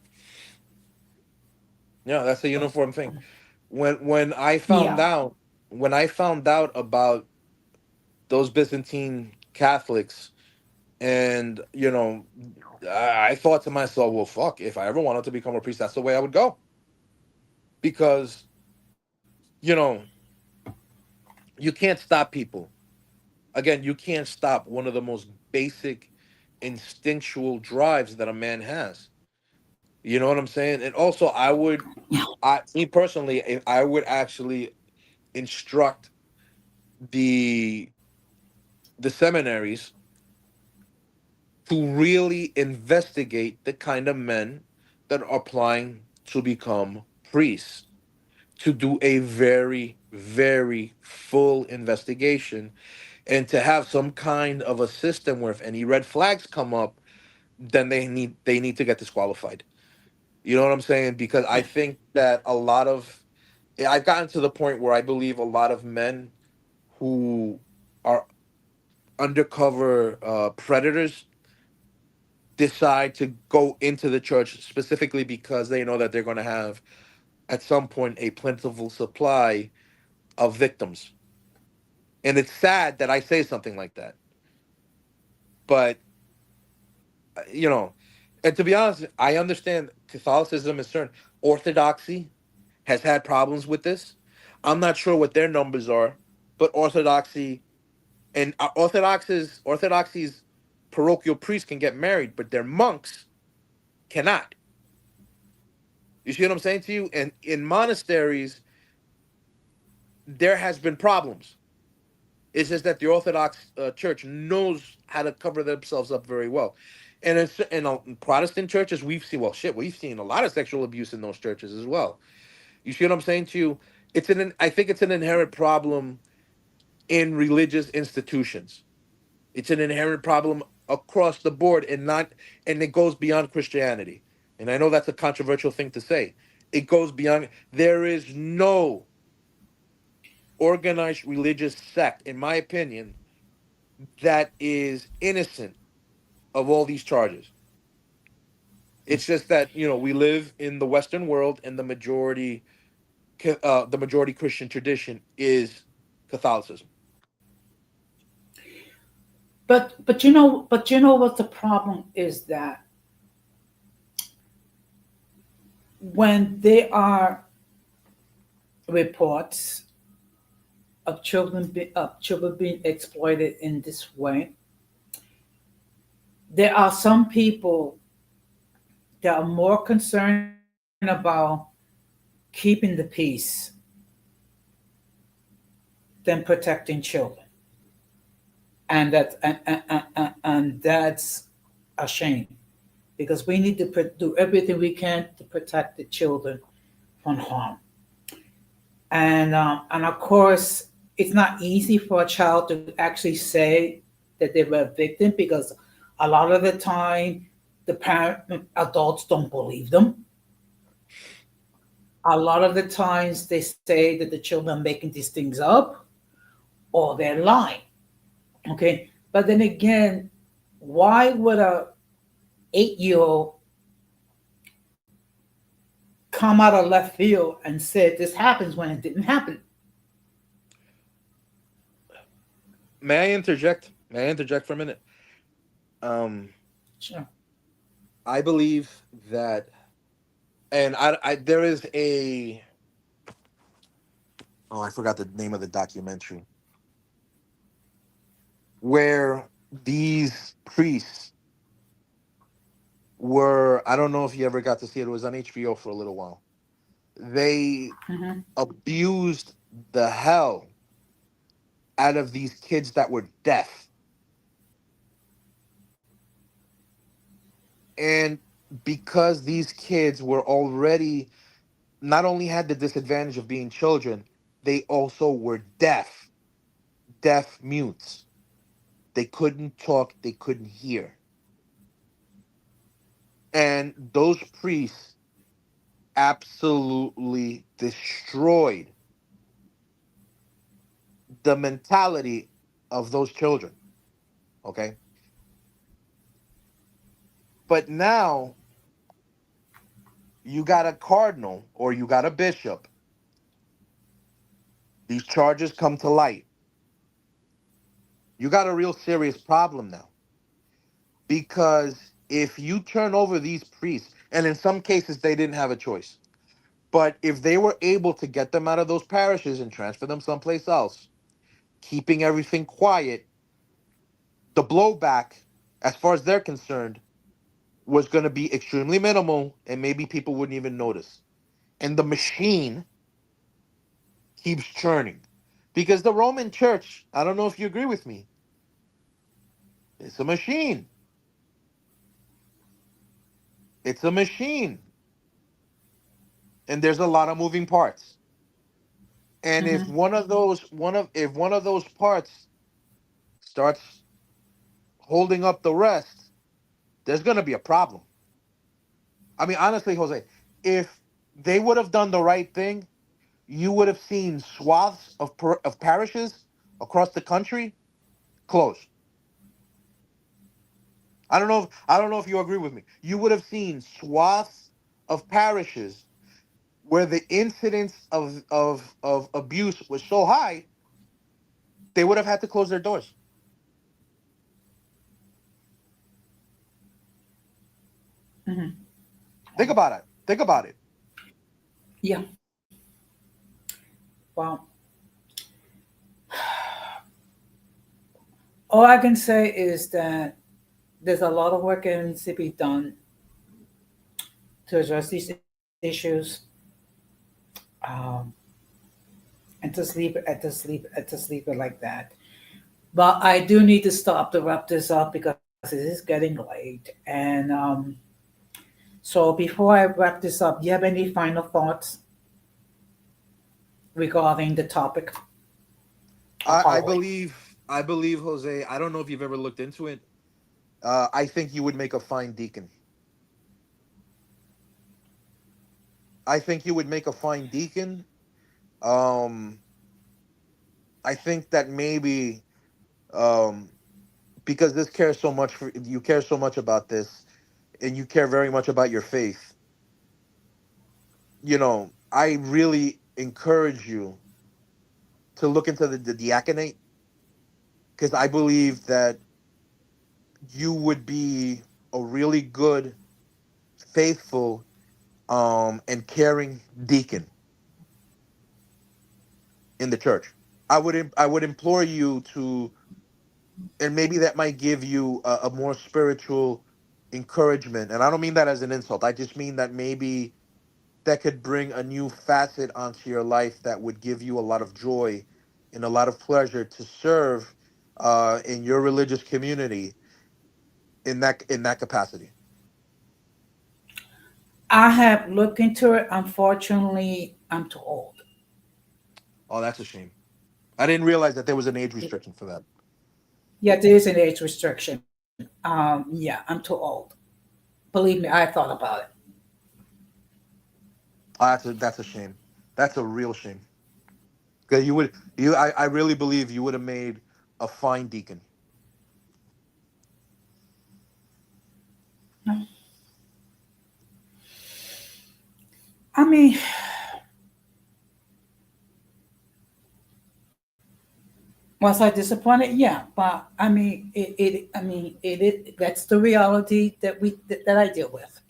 Yeah. That's a uniform thing. When I Yeah. found out when I found out about those Byzantine Catholics, and I thought to myself, well, fuck, if I ever wanted to become a priest, that's the way I would go. Because you know you can't stop people. Again, you can't stop one of the most basic instinctual drives that a man has. You know what I'm saying? And also, me personally, I would actually instruct the seminaries to really investigate the kind of men that are applying to become priests, to do a very, very full investigation, and to have some kind of a system where if any red flags come up, then they need to get disqualified. You know what I'm saying? Because I think that I've gotten to the point where I believe a lot of men who are undercover predators decide to go into the church specifically because they know that they're going to have at some point a plentiful supply of victims. And it's sad that I say something like that, but you know, and to be honest, I understand Catholicism is certain. Orthodoxy has had problems with this. I'm not sure what their numbers are, but Orthodoxy's parochial priests can get married, but their monks cannot. You see what I'm saying to you? And in monasteries, there has been problems. It's just that the Orthodox Church knows how to cover themselves up very well. And in Protestant churches, we've seen a lot of sexual abuse in those churches as well. You see what I'm saying to you? I think it's an inherent problem in religious institutions. It's an inherent problem across the board, and it goes beyond Christianity. And I know that's a controversial thing to say. It goes beyond. There is no organized religious sect, in my opinion, that is innocent of all these charges. It's just that we live in the Western world, and the majority Christian tradition is Catholicism. But you know what the problem is, that when there are reports of children being exploited in this way, there are some people that are more concerned about keeping the peace than protecting children, and that's a shame. because we need to do everything we can to protect the children from harm. And of course, it's not easy for a child to actually say that they were a victim, because a lot of the time the parent adults don't believe them. A lot of the times they say that the children are making these things up or they're lying. Okay, but then again, why would a 8-year old come out of left field and say this happens when it didn't happen? May I interject? May I interject for a minute? Um, Sure. I believe that, and there is a, oh, I forgot the name of the documentary where these priests were. I don't know if you ever got to see it. It was on HBO for a little while. They Hmm. abused the hell out of these kids that were deaf, and because these kids were already not only had the disadvantage of being children, they also were deaf mutes. They couldn't talk, they couldn't hear. And those priests absolutely destroyed the mentality of those children. Okay. But now you got a cardinal or you got a bishop. These charges come to light. You got a real serious problem now. Because if you turn over these priests, and in some cases they didn't have a choice, but if they were able to get them out of those parishes and transfer them someplace else, keeping everything quiet, the blowback, as far as they're concerned, was going to be extremely minimal, and maybe people wouldn't even notice. And the machine keeps churning. Because the Roman Church, I don't know if you agree with me, it's a machine. It's a machine. And there's a lot of moving parts. And if Hmm. one of those parts starts holding up the rest, there's going to be a problem. I mean, honestly, Jose, if they would have done the right thing, you would have seen swaths of parishes across the country closed. I don't know if you agree with me. You would have seen swaths of parishes where the incidence of abuse was so high, they would have had to close their doors. Hmm. Think about it. Think about it. Yeah. Well, all I can say is that there's a lot of work that needs to be done to address these issues, um, and to sleep it like that. But I do need to stop to wrap this up because it is getting late. And so before I wrap this up, do you have any final thoughts regarding the topic of Halloween? I believe, Jose. I don't know if you've ever looked into it. I think you would make a fine deacon. I think you would make a fine deacon. Um, I think that maybe um, because this cares so much for you care so much about this, and you care very much about your faith. I really encourage you to look into the diaconate, because I believe that you would be a really good, faithful, and caring deacon in the church. I would implore you to, and maybe that might give you a more spiritual encouragement. And I don't mean that as an insult. I just mean that maybe that could bring a new facet onto your life that would give you a lot of joy and a lot of pleasure to serve in your religious community in that capacity. I have looked into it. Unfortunately, I'm too old. Oh, that's a shame. I didn't realize that there was an age restriction for that. Yeah, there is an age restriction. Yeah, I'm too old. Believe me, I thought about it. Oh, that's a shame. That's a real shame. Because I really believe you would have made a fine deacon. I mean, was I disappointed? Yeah, but I mean, that's the reality that I deal with.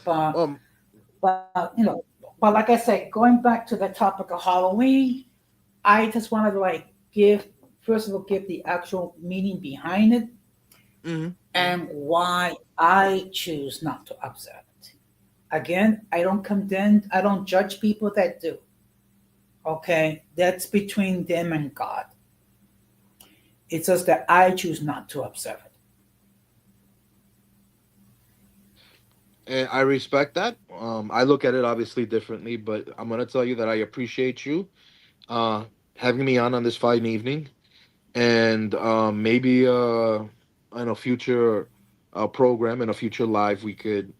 But Um, but like I said, going back to the topic of Halloween, I just wanted to like give first of all give the actual meaning behind it mhm, mhm. and why I choose not to observe it. Again, I don't condemn, I don't judge people that do. Okay, that's between them and God. It's just that I choose not to observe it. And I respect that. I look at it obviously differently, but I'm gonna tell you that I appreciate you uh having me on this fine evening, and maybe in a future program, in a future live, we could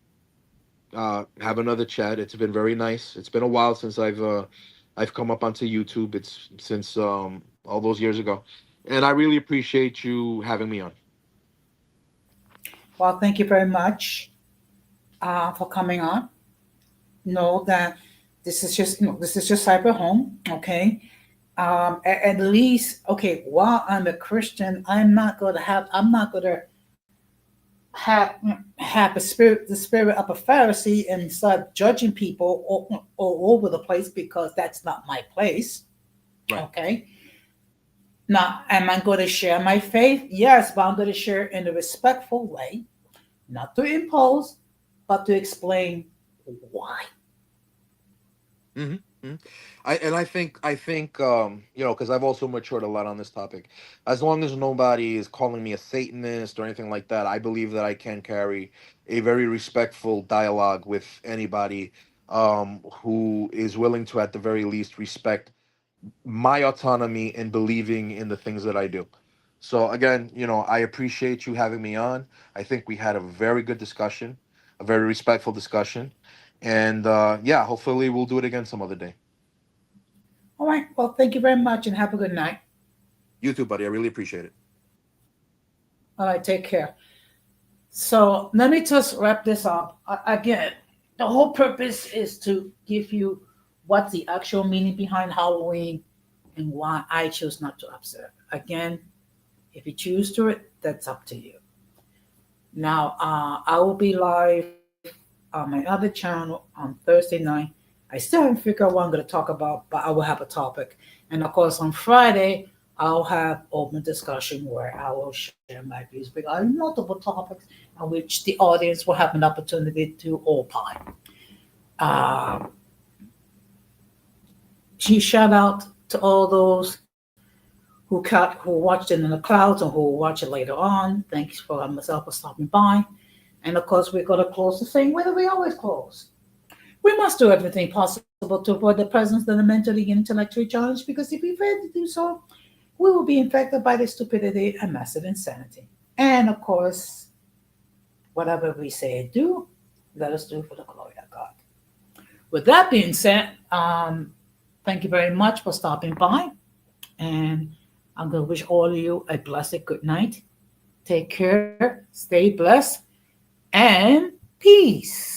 have another chat. It's been very nice. It's been a while since I've come up onto YouTube. It's since all those years ago, and I really appreciate you having me on. Well, thank you very much for coming on. Know that this is just cyber home. Okay, at least okay. While I'm a Christian, I'm not gonna have the spirit of a Pharisee and start judging people all over the place because that's not my place. Right. Okay. Now, am I going to share my faith? Yes, but I'm going to share it in a respectful way, not to impose, but to explain why. hmm I think because I've also matured a lot on this topic. As long as nobody is calling me a Satanist or anything like that, I believe that I can carry a very respectful dialogue with anybody who is willing to, at the very least, respect my autonomy in believing in the things that I do. So again, I appreciate you having me on. I think we had a very good discussion, a very respectful discussion, and yeah, hopefully we'll do it again some other day. All right. Well, thank you very much and have a good night. You too, buddy. I really appreciate it. All right. Take care. So let me just wrap this up. Again, the whole purpose is to give you what's the actual meaning behind Halloween and why I choose not to observe. Again, if you choose to it, that's up to you. Now, I will be live on my other channel on Thursday night. I still haven't figured out what I'm going to talk about, but I will have a topic. And of course, on Friday, I'll have open discussion where I will share my views regarding multiple topics on which the audience will have an opportunity to opine. Uh, shout out to all those who watched it in the clouds and who will watch it later on. Thanks for myself for stopping by. And of course, we're going to close the same way that we always close. We must do everything possible to avoid the presence of the mentally and intellectually challenged because if we fail to do so, we will be infected by the stupidity and massive insanity. And of course, whatever we say and do, let us do for the glory of God. With that being said, thank you very much for stopping by. And I'm going to wish all of you a blessed good night. Take care, stay blessed, and peace.